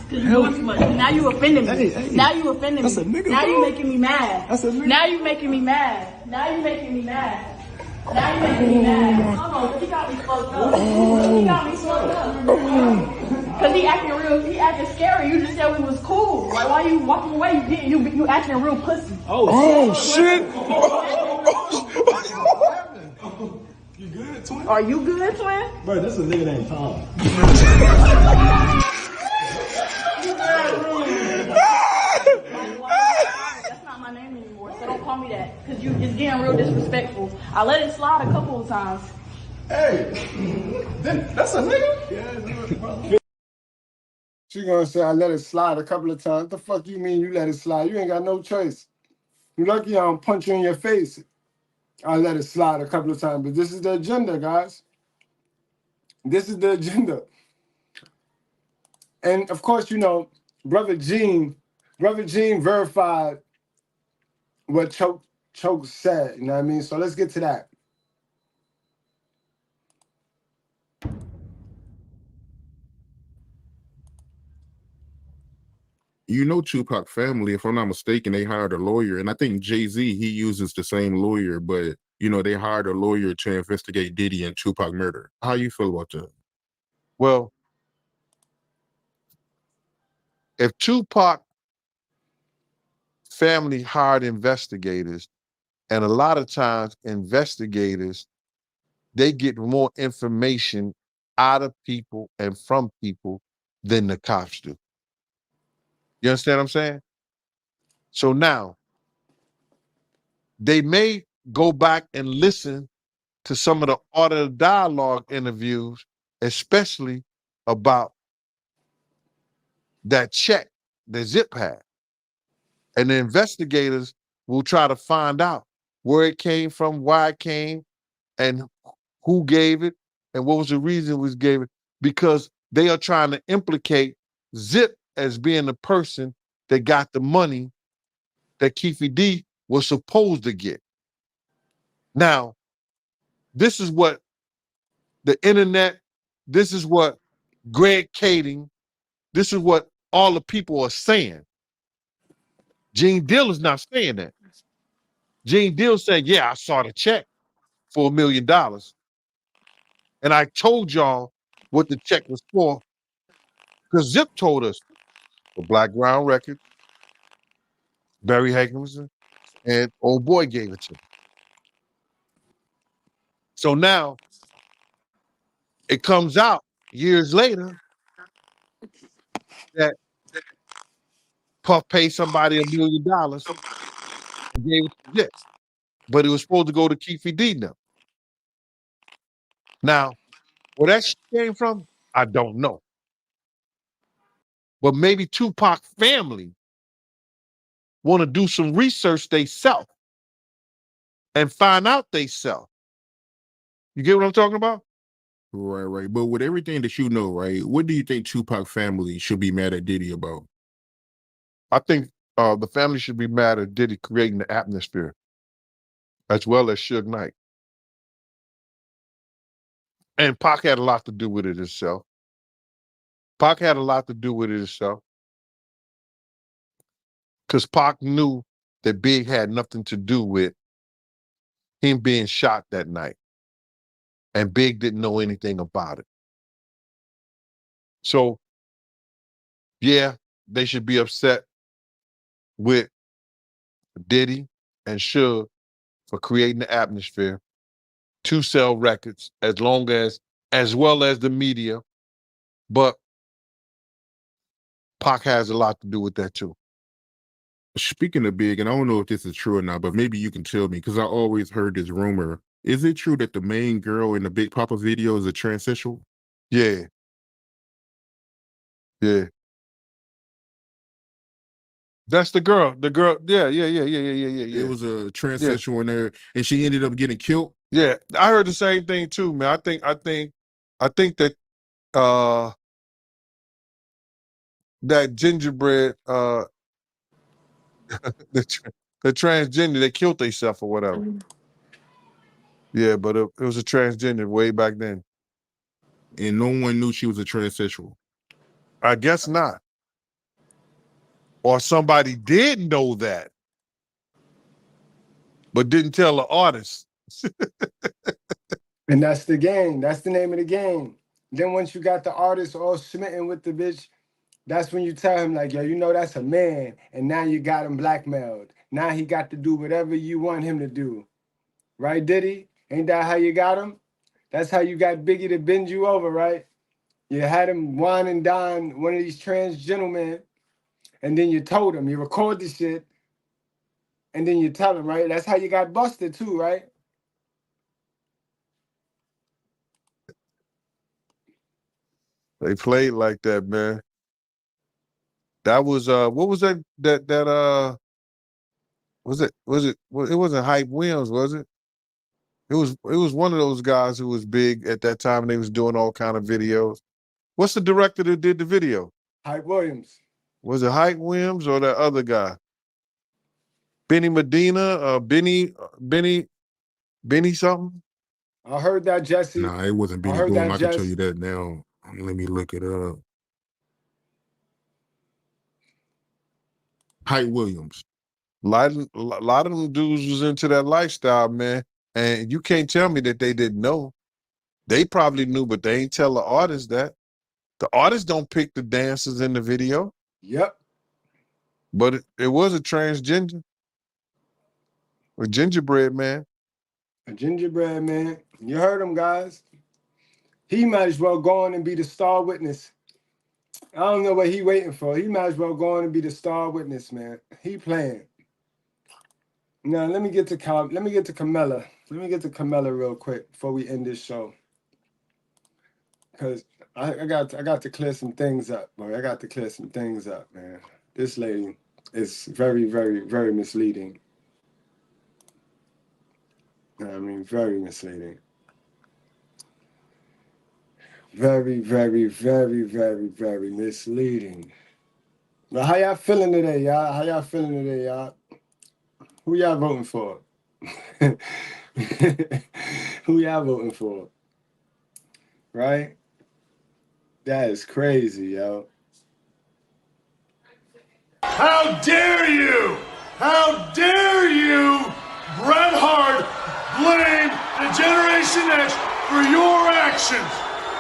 Cause you're doing too much. Now you offending me. Now you offending me. Now you making me mad. Now you making me mad. Hold on, he got me fucked up. Cause he acting scary. You just said we was cool. Like, why you walking away? You acting real pussy. Oh shit. You good, twin? Are you good, twin? Bro, this is a nigga named Tom. That's not my name anymore, so don't call me that. Cause it's getting real disrespectful. I let it slide a couple of times. Hey, that's a nigga? She gonna say I let it slide a couple of times. What the fuck you mean you let it slide? You ain't got no choice. You lucky I don't punch you in your face. I let it slide a couple of times, but this is the agenda, guys. This is the agenda. And of course, you know, Brother Gene verified what Choke said, you know what I mean? So let's get to that. You know, Tupac family, if I'm not mistaken, they hired a lawyer, and I think Jay-Z, he uses the same lawyer, but you know, they hired a lawyer to investigate Diddy and Tupac murder. How you feel about that? Well, if Tupac family hired investigators, and a lot of times investigators, they get more information out of people and from people than the cops do. You understand what I'm saying? So now, they may go back and listen to some of the Art of the Dialogue interviews, especially about that check that Zip had. And the investigators will try to find out where it came from, why it came, and who gave it, and what was the reason it was gave it, because they are trying to implicate Zip as being the person that got the money that Keefe D was supposed to get. Now, this is what the internet, this is what Greg Kading, this is what all the people are saying. Gene Deal is not saying that. Gene Deal said, yeah, I saw the check for $1 million. And I told y'all what the check was for, because Zip told us for Black Ground Records, Barry Hankinson, and old boy gave it to me. So now it comes out years later that Puff paid somebody $1 million and gave it to Zip. But it was supposed to go to Keefe D now. Now, where that shit came from, I don't know. But maybe Tupac family want to do some research theyself and find out theyself. You get what I'm talking about? Right. But with everything that you know, right, what do you think Tupac family should be mad at Diddy about? I think the family should be mad at Diddy creating the atmosphere, as well as Suge Knight. And Pac had a lot to do with it himself. Pac had a lot to do with it himself. Because Pac knew that Big had nothing to do with him being shot that night. And Big didn't know anything about it. So, yeah, they should be upset with Diddy and Suge for creating the atmosphere to sell records, as well as the media. But Pac has a lot to do with that too. Speaking of Big, and I don't know if this is true or not, but maybe you can tell me, because I always heard this rumor. Is it true that the main girl in the Big Papa video is a transsexual? Yeah. Yeah. That's the girl. The girl, yeah. It was a transsexual in there, and she ended up getting killed. Yeah, I heard the same thing too, man. I think that that gingerbread, the transgender, they killed themselves or whatever. Yeah, but it was a transgender way back then. And no one knew she was a transsexual. I guess not. Or somebody did know that, but didn't tell the artist. And that's the game. That's the name of the game. Then once you got the artist all smitten with the bitch, that's when you tell him, like, yo, you know that's a man. And now you got him blackmailed. Now he got to do whatever you want him to do. Right, Diddy? Ain't that how you got him? That's how you got Biggie to bend you over, right? You had him wine and dine one of these trans gentlemen, and then you told him, you record the shit, and then you tell them, right? That's how you got busted too, right? They played like that, man. That was what was that it wasn't Hype Williams, was it? It was one of those guys who was big at that time and they was doing all kind of videos. What's the director that did the video? Hype Williams. Was it Hype Williams or that other guy? Benny Medina, Benny something? I heard that, Jesse. Nah, it wasn't Benny Boone. I can tell you that now. Let me look it up. Hype Williams. A lot of them dudes was into that lifestyle, man. And you can't tell me that they didn't know. They probably knew, but they ain't tell the artist that. The artist don't pick the dancers in the video. Yep. But it was a transgender. A gingerbread man. A gingerbread man. You heard him, guys. He might as well go on and be the star witness. I don't know what he waiting for. He might as well go on and be the star witness, man. He playing. Now let me get to Camilla. Let me get to Camilla real quick before we end this show. Cause I got to clear some things up, boy. I got to clear some things up, man. This lady is very, very, very misleading. I mean, very misleading. Very, very, very, very, very misleading. Now, how y'all feeling today, y'all? How y'all feeling today, y'all? Who y'all voting for? Who y'all voting for? Right? That is crazy, yo. How dare you? How dare you, Bret Hart, blame the Generation X for your actions?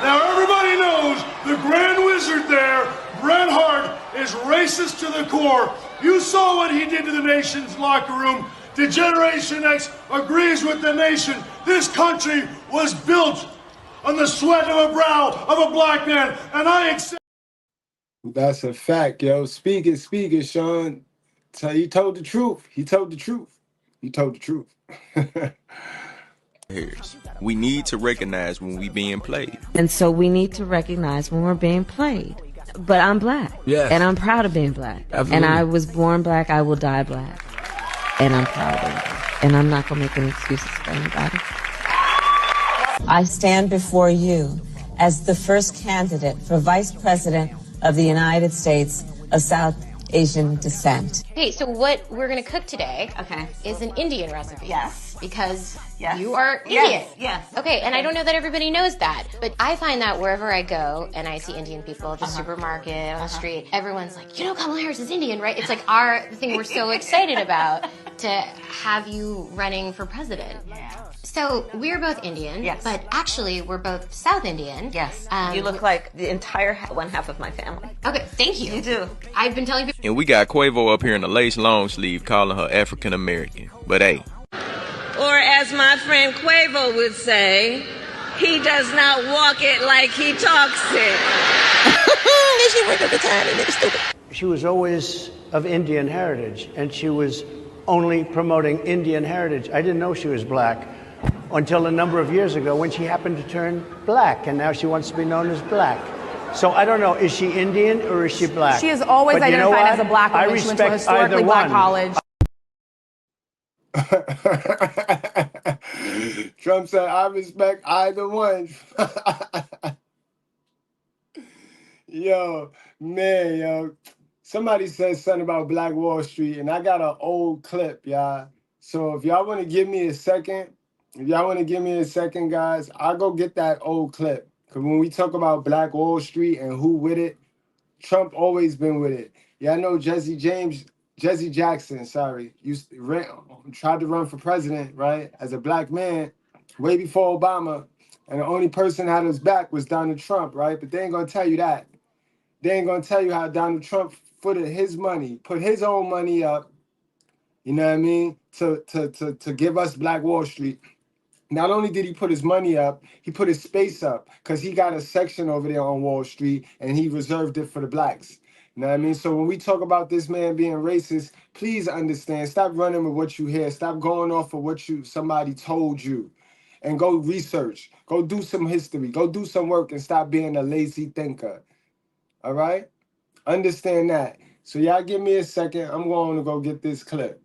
Now everybody knows the Grand Wizard there, Bret Hart, is racist to the core. You saw what he did to the nation's locker room. The Generation X agrees with the nation. This country was built on the sweat of a brow of a black man, and I accept. That's a fact, yo. Speak it, Sean. So he told the truth. He told the truth. He told the truth. We need to recognize when we being played. And so we need to recognize when we're being played. But I'm black. Yes. And I'm proud of being black. Absolutely. And I was born black. I will die black. And I'm proud of it. And I'm not going to make any excuses for anybody. I stand before you as the first candidate for Vice President of the United States of South Asian descent. Okay, so what we're gonna cook today is an Indian recipe. Yes. Because you are Indian. Yes. Okay, and I don't know that everybody knows that, but I find that wherever I go and I see Indian people, the supermarket, on the street, everyone's like, you know Kamala Harris is Indian, right? It's like the thing we're so excited about to have you running for president. So we're both Indian, but actually we're both South Indian. Yes. You look like the entire one half of my family. Okay, thank you. You do. I've been telling people. And we got Quavo up here in a lace long sleeve calling her African American. But hey. Or as my friend Quavo would say, he does not walk it like he talks it. She wake up the time and it's stupid. She was always of Indian heritage, and she was only promoting Indian heritage. I didn't know she was black until a number of years ago when she happened to turn black, and now she wants to be known as black. So I don't know, is she Indian or is she black? She has always But you know identified as what? a black woman. I She went to a respect either historically black one. college. Trump said, I respect either one. Yo, man, yo. Somebody said something about Black Wall Street, and I got an old clip, y'all. So if y'all want to give me a second, guys, I'll go get that old clip. Because when we talk about Black Wall Street and who with it, Trump always been with it. Y'all know Jesse Jackson, tried to run for president, right, as a black man way before Obama. And the only person that had his back was Donald Trump, right? But they ain't going to tell you that. They ain't going to tell you how Donald Trump footed his money, put his own money up, you know what I mean, to give us Black Wall Street. Not only did he put his money up, he put his space up because he got a section over there on Wall Street and he reserved it for the blacks. You know what I mean? So when we talk about this man being racist, please understand. Stop running with what you hear. Stop going off of what somebody told you. And go research. Go do some history. Go do some work and stop being a lazy thinker. All right? Understand that. So y'all give me a second. I'm going to go get this clip.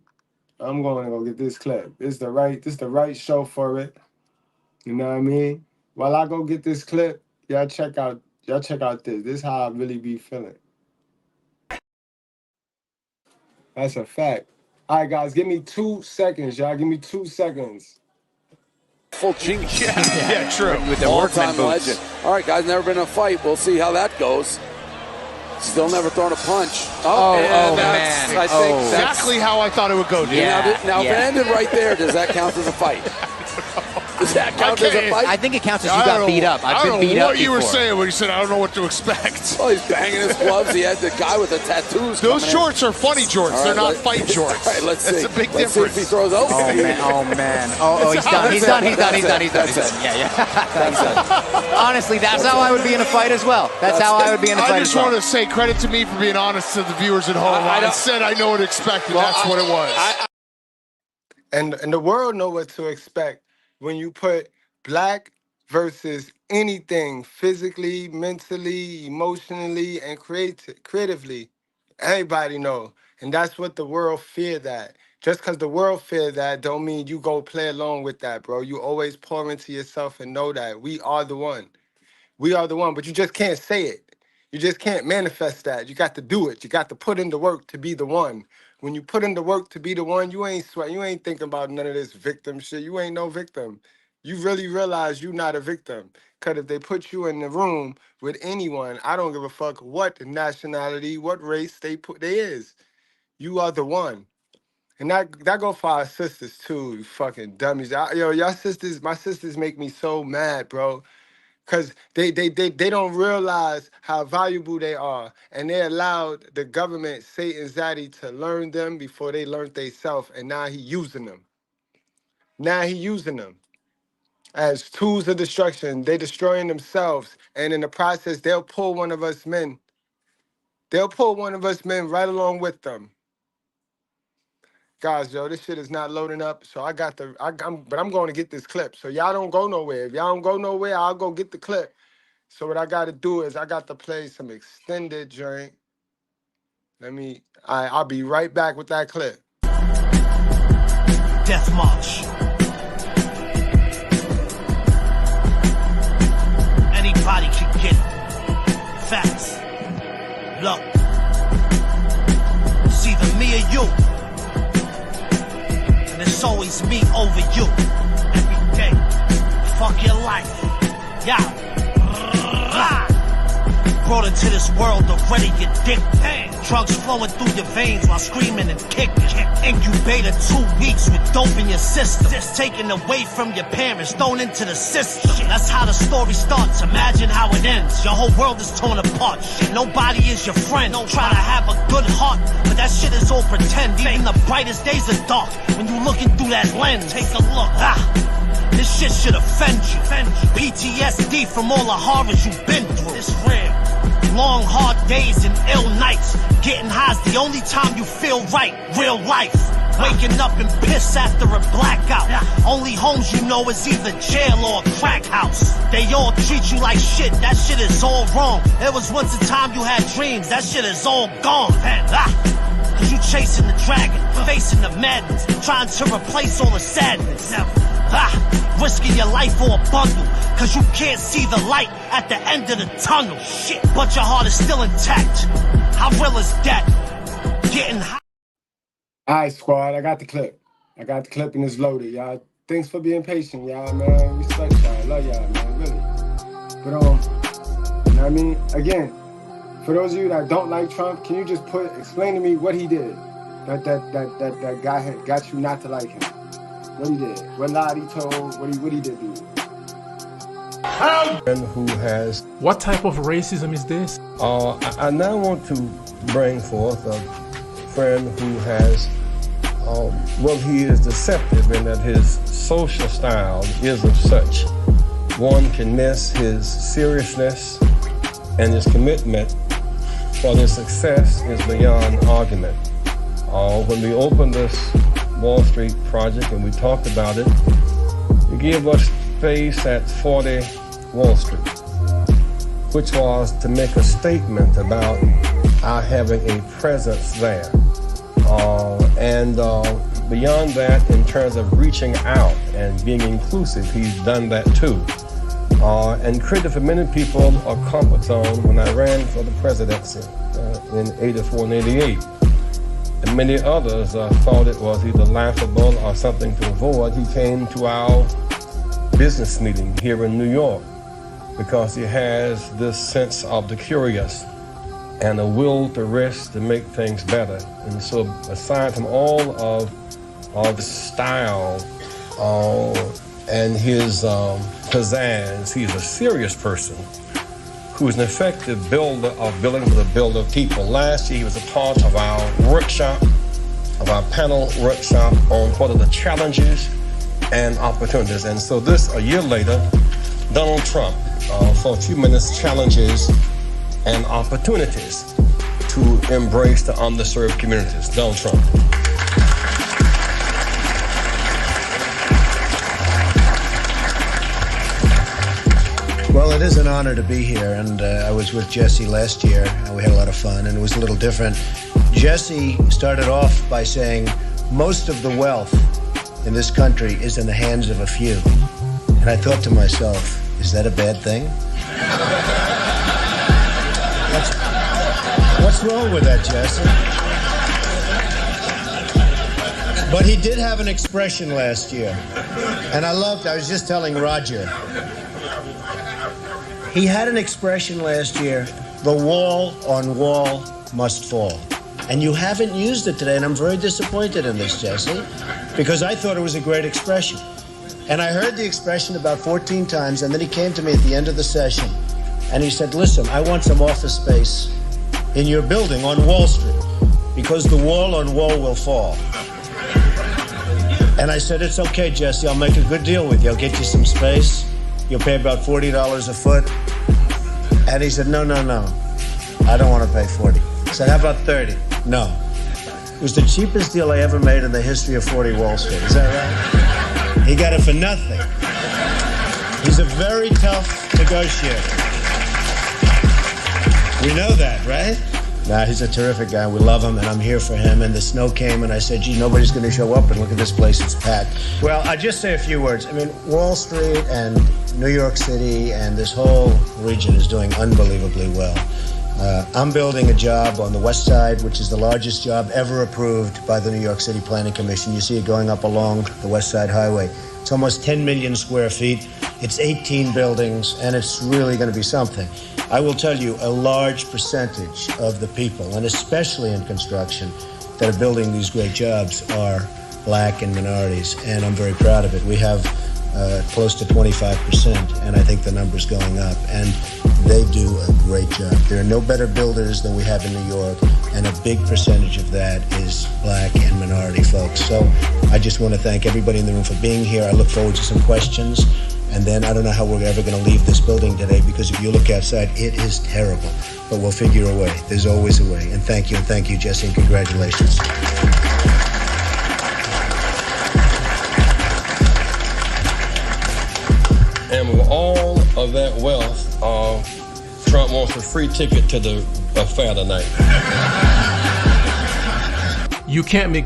It's the right show for it. You know what I mean? While I go get this clip, y'all check out this. This is how I really be feeling. That's a fact. All right, guys, give me 2 seconds, y'all. Give me 2 seconds. Full genius. Yeah, true. With the all-time legend. All right, guys, never been in a fight. We'll see how that goes. Still never thrown a punch. Man. I think that's exactly how I thought it would go, dude. Now, if it ended right there, does that count as a fight? Does that count as a fight? I think it counts as you got beat up. I've been beat up before. I don't know what you were saying when you said, I don't know what to expect. Oh, he's banging his gloves. He had the guy with the tattoos. Those shorts are funny shorts. Right, they're not fight shorts. All right, let's see. It's a big Let's difference. See if he throws over. Oh, man. Oh, he's done. He's done. Yeah. Honestly, that's how I would be in a fight as well. That's how I would be in a fight I just want to say credit to me for being honest to the viewers at home. I said I know what to expect, and that's what it was. And the world know what to expect when you put black versus anything physically, mentally, emotionally, and creatively. Everybody know. And that's what the world fear that. Just because the world fear that don't mean you go play along with that, bro. You always pour into yourself and know that we are the one. We are the one, but you just can't say it. You just can't manifest that. You got to do it. You got to put in the work to be the one. When you put in the work to be the one, you ain't sweat. You ain't thinking about none of this victim shit. You ain't no victim. You really realize you're not a victim. Because if they put you in the room with anyone, I don't give a fuck what nationality, what race they is. You are the one. And that go for our sisters too, you fucking dummies. Y'all sisters, my sisters make me so mad, bro. Because they don't realize how valuable they are. And they allowed the government, Satan Zaddy, to learn them before they learned themselves. And now he using them. As tools of destruction. They destroying themselves. And in the process, they'll pull one of us men. Right along with them. Guys, yo, this shit is not loading up. So but I'm going to get this clip. So y'all don't go nowhere. If y'all don't go nowhere, I'll go get the clip. So what I got to do is I got to play some extended joint. I'll be right back with that clip. Death March. Anybody can get it. Facts. Look. It's either me or you. And it's always me over you. Every day. Fuck your life. Yeah. Brought into this world already addicted. Drugs flowing through your veins while screaming and kicking. Incubator 2 weeks with dope in your system. Taken away from your parents, thrown into the system. That's how the story starts. Imagine how it ends. Your whole world is torn apart. Nobody is your friend. Don't try to have a good heart, but that shit is all pretend. Even the brightest days are dark when you're looking through that lens. Take a look. This shit should offend you. PTSD from all the horrors you've been through. It's real. Long, hard days and ill nights. Getting high's the only time you feel right. Real life. Waking up and piss after a blackout. Only homes you know is either jail or a crack house. They all treat you like shit. That shit is all wrong. There was once a time you had dreams. That shit is all gone. Cause you chasing the dragon, facing the madness, trying to replace all the sadness. Risking your life for a bundle, cause you can't see the light at the end of the tunnel. Shit, but your heart is still intact. How real is that? Getting high. Alright, squad, I got the clip. And it's loaded, y'all. Thanks for being patient, y'all, man. Respect y'all. Love y'all, man, really. But, you know what I mean? Again, for those of you that don't like Trump, can you just explain to me what he did? That guy had got you not to like him. What he did, what lie he told, what he did do. What type of racism is this? I now want to bring forth a friend who has, he is deceptive in that his social style is of such. One can miss his seriousness and his commitment for their success is beyond argument. When we opened this Wall Street project and we talked about it, we gave us space at 40 Wall Street, which was to make a statement about our having a presence there. Beyond that, in terms of reaching out and being inclusive, he's done that too. And created for many people a comfort zone when I ran for the presidency in 84 and 88. And many others thought it was either laughable or something to avoid. He came to our business meeting here in New York because he has this sense of the curious and a will to risk to make things better. And so aside from all of the style and his pizzazz, he's a serious person who's an effective builder of building with a builder of people. Last year, he was a part of our workshop, of our panel workshop on what are the challenges and opportunities. And so this, a year later, Donald Trump, for a few minutes, challenges and opportunities to embrace the underserved communities. Donald Trump. Well, it is an honor to be here, and I was with Jesse last year, and we had a lot of fun, and it was a little different. Jesse started off by saying, most of the wealth in this country is in the hands of a few. And I thought to myself, is that a bad thing? What's wrong with that, Jesse? But he did have an expression last year, and I was just telling Roger, he had an expression last year, the wall on wall must fall. And you haven't used it today, and I'm very disappointed in this, Jesse, because I thought it was a great expression. And I heard the expression about 14 times, and then he came to me at the end of the session, and he said, listen, I want some office space in your building on Wall Street, because the wall on wall will fall. And I said, it's okay, Jesse, I'll make a good deal with you. I'll get you some space. You'll pay about $40 a foot. And he said, no, I don't want to pay 40. I said, how about 30? No. It was the cheapest deal I ever made in the history of 40 Wall Street. Is that right? He got it for nothing. He's a very tough negotiator. We know that, right? Nah, he's a terrific guy. We love him, and I'm here for him. And the snow came, and I said, gee, nobody's going to show up, and look at this place, it's packed. Well, I'll just say a few words. I mean, Wall Street and New York City and this whole region is doing unbelievably well. I'm building a job on the west side, which is the largest job ever approved by the New York City Planning Commission. You see it going up along the West Side Highway. It's almost 10 million square feet. It's 18 buildings, and it's really going to be something. I will tell you, a large percentage of the people, and especially in construction, that are building these great jobs are black and minorities, and I'm very proud of it. We have close to 25%, and I think the number's going up, and they do a great job. There are no better builders than we have in New York, and a big percentage of that is black and minority folks. So I just want to thank everybody in the room for being here. I look forward to some questions. And then I don't know how we're ever going to leave this building today, because if you look outside, it is terrible. But we'll figure a way. There's always a way. And thank you, Jesse, and congratulations. And with all of that wealth, Trump wants a free ticket to the fair tonight. You can't make...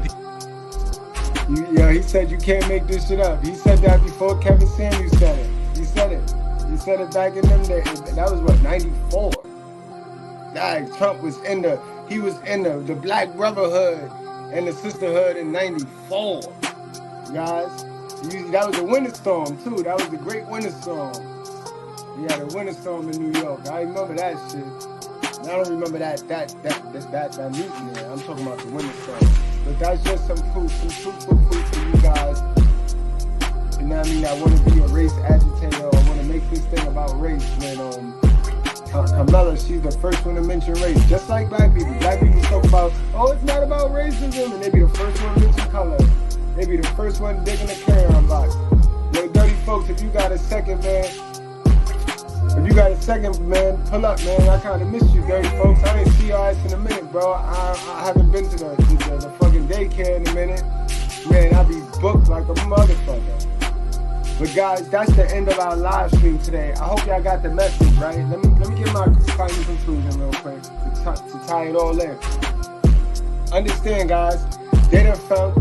Yeah, he said you can't make this shit up. He said that before Kevin Samuels said it. He said it. He said it back in them days. That was what, 94? Nah, Trump was in the the Black Brotherhood and the Sisterhood in 94. Guys, that was a winter storm too. That was the great winter storm. We had a winter storm in New York. I remember that shit. I don't remember that meeting there. I'm talking about the winter storm. But that's just some truthful proof for you guys. You know what I mean? I want to be a race agitator. I want to make this thing about race. When Kamala, she's the first one to mention race. Just like black people. Black people talk about, oh, it's not about racism. And they be the first one to mention color. They be the first one digging the carry-on box. Yo, dirty folks, if you got a second, man, If you got a second, man, pull up, man. I kind of miss you, dirty folks. I ain't see your ass in a minute, bro. I haven't been to the fucking daycare in a minute. Man, I be booked like a motherfucker. But guys, that's the end of our live stream today. I hope y'all got the message, right? Let me get my final conclusion real quick to tie it all in. Understand, guys, they done found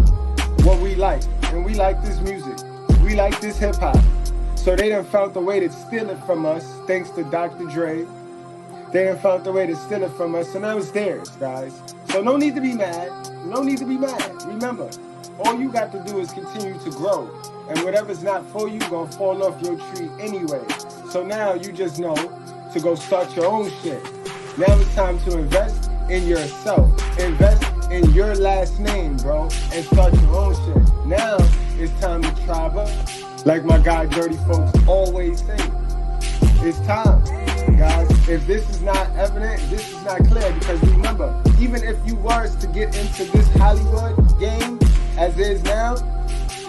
what we like, and we like this music. We like this hip hop. So they done found the way to steal it from us, thanks to Dr. Dre. They done found the way to steal it from us, so now it's theirs, guys. So no need to be mad. No need to be mad. Remember, all you got to do is continue to grow. And whatever's not for you gonna fall off your tree anyway. So now you just know to go start your own shit. Now it's time to invest in yourself. Invest in your last name, bro, and start your own shit. Now it's time to tribe up. Like my guy Dirty Folks always say, it's time, guys. If this is not evident, this is not clear, because remember, even if you was to get into this Hollywood game as is now,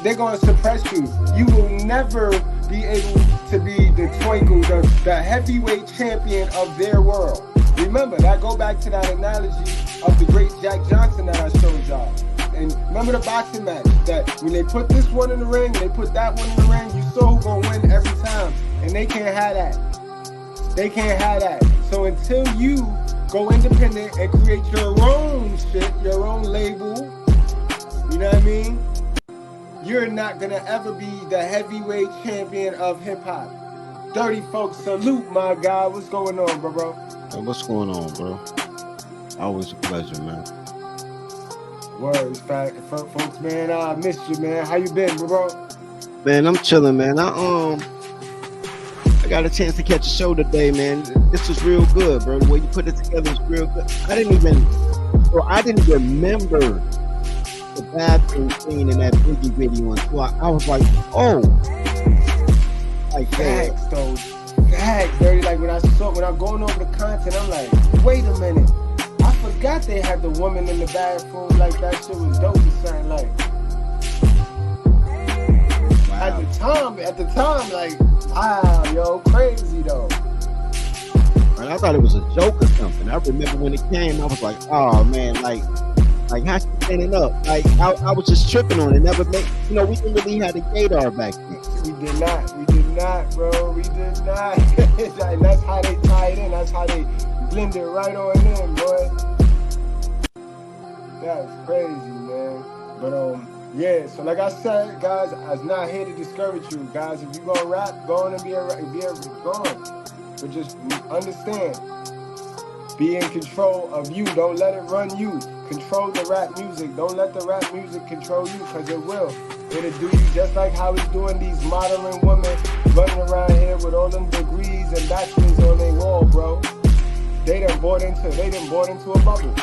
they're going to suppress you. You will never be able to be the twinkle, the heavyweight champion of their world. Remember, that go back to that analogy of the great Jack Johnson that I showed y'all. And remember the boxing match, that when they put this one in the ring, they put that one in the ring, you saw who's gonna win every time. And they can't have that. They can't have that. So until you go independent and create your own shit, your own label, you know what I mean? You're not gonna ever be the heavyweight champion of hip hop. Dirty Folks, salute, my guy. What's going on, bro? Hey, what's going on, bro? Always a pleasure, man. Words, fact, folks, man. I missed you, man. How you been, bro? Man, I'm chilling, man. I got a chance to catch a show today, man. This was real good, bro. The way you put it together was real good. I didn't even remember the bathroom scene in that Biggie video until I was like, oh. Like facts, though. Facts, dirty. Like when I'm going over the content, I'm like, wait a minute. I forgot they had the woman in the bathroom. Like that shit was dope or something. Like wow. At the time, like wow, yo, crazy though. And I thought it was a joke or something. I remember when it came, I was like, oh man, like how she standing up? Like I was just tripping on it. Never made, we didn't really have the gaydar back then. We did not, bro. We did not. And that's how they tie it in. That's how they blend it right on in, boy. That's crazy, man. But yeah. So like I said, guys, I was not here to discourage you, guys. If you gonna rap, go on and be gone. But just understand, be in control of you. Don't let it run you. Control the rap music. Don't let the rap music control you, because it will. It'll do you just like how it's doing these modern women running around here with all them degrees and bachelors on their wall, bro. They done bought into a bubble.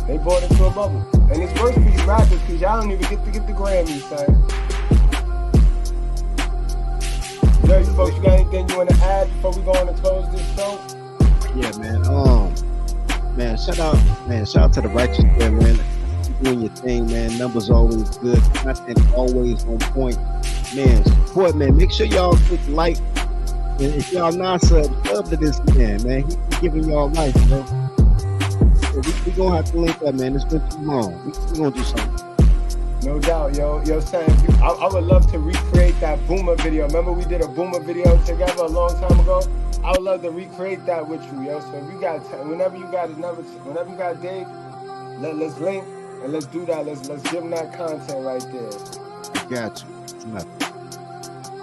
They bought into a bubble. And it's worse for you rappers, because y'all don't even get the Grammys, son. Dirty Folks, you got anything you want to add before we go on and close this show? Yeah, man. Man, shout out to the Righteous man, man. Keep doing your thing, man. Numbers always good. Content always on point. Man, support, man. Make sure y'all click like. And if y'all not sub to this man. He's giving y'all life, bro. So we gonna have to link up, man. It's been too long. We gonna do something. No doubt, yo, Sam. I would love to recreate that Boomer video. Remember we did a Boomer video together a long time ago? I would love to recreate that with you, yo. So if you got whenever you got Dave, let's link and let's do that. Let's give him that content right there. Got you.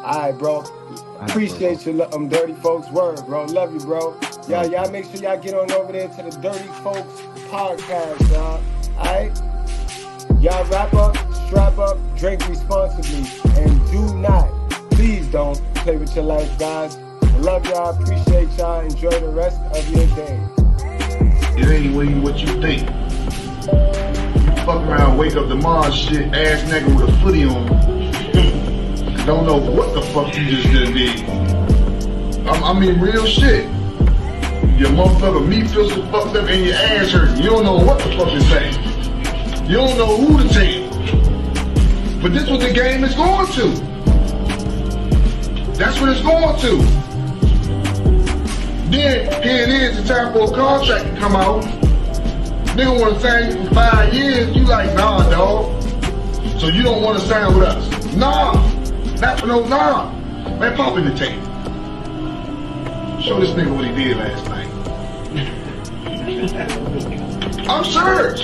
All right, bro. Appreciate you, Dirty Folks. Word, bro. Love you, bro. Y'all make sure y'all get on over there to the Dirty Folks podcast, y'all. All right? Y'all wrap up, strap up, drink responsibly, and do not, please don't play with your life, guys. I love y'all, appreciate y'all, enjoy the rest of your day. It ain't what you think. You fuck around, wake up tomorrow, shit, ass nigga with a footy on. Don't know what the fuck you just did. I mean, real shit. Your motherfucker meat feels so fucked up and your ass hurting. You don't know what the fuck to say. You don't know who to take. But this is what the game is going to. That's what it's going to. Then here it is, it's time for a contract to come out. Nigga wanna sign you for 5 years, you like, nah, dog. So you don't wanna sign with us? Nah, not for no nah. Man, pop in the tape. Show this nigga what he did last night. I'm serious.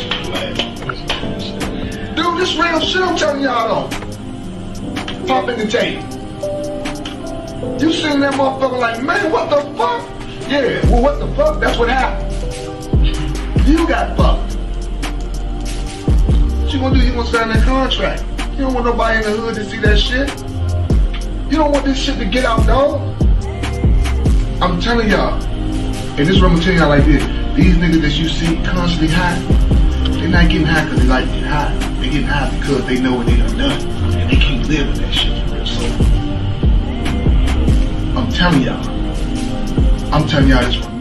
Dude, this real shit I'm telling y'all though. Pop in the tape. You seen that motherfucker like, man, what the fuck? Yeah, well, what the fuck? That's what happened. You got fucked. What you gonna do? You gonna sign that contract. You don't want nobody in the hood to see that shit. You don't want this shit to get out, dog. I'm telling y'all, and this is what I'm telling y'all like this. These niggas that you see constantly high, they're not getting high because they like to get high. They getting high because they know what they done done. And they can't live with that shit for real. So, I'm telling y'all this one.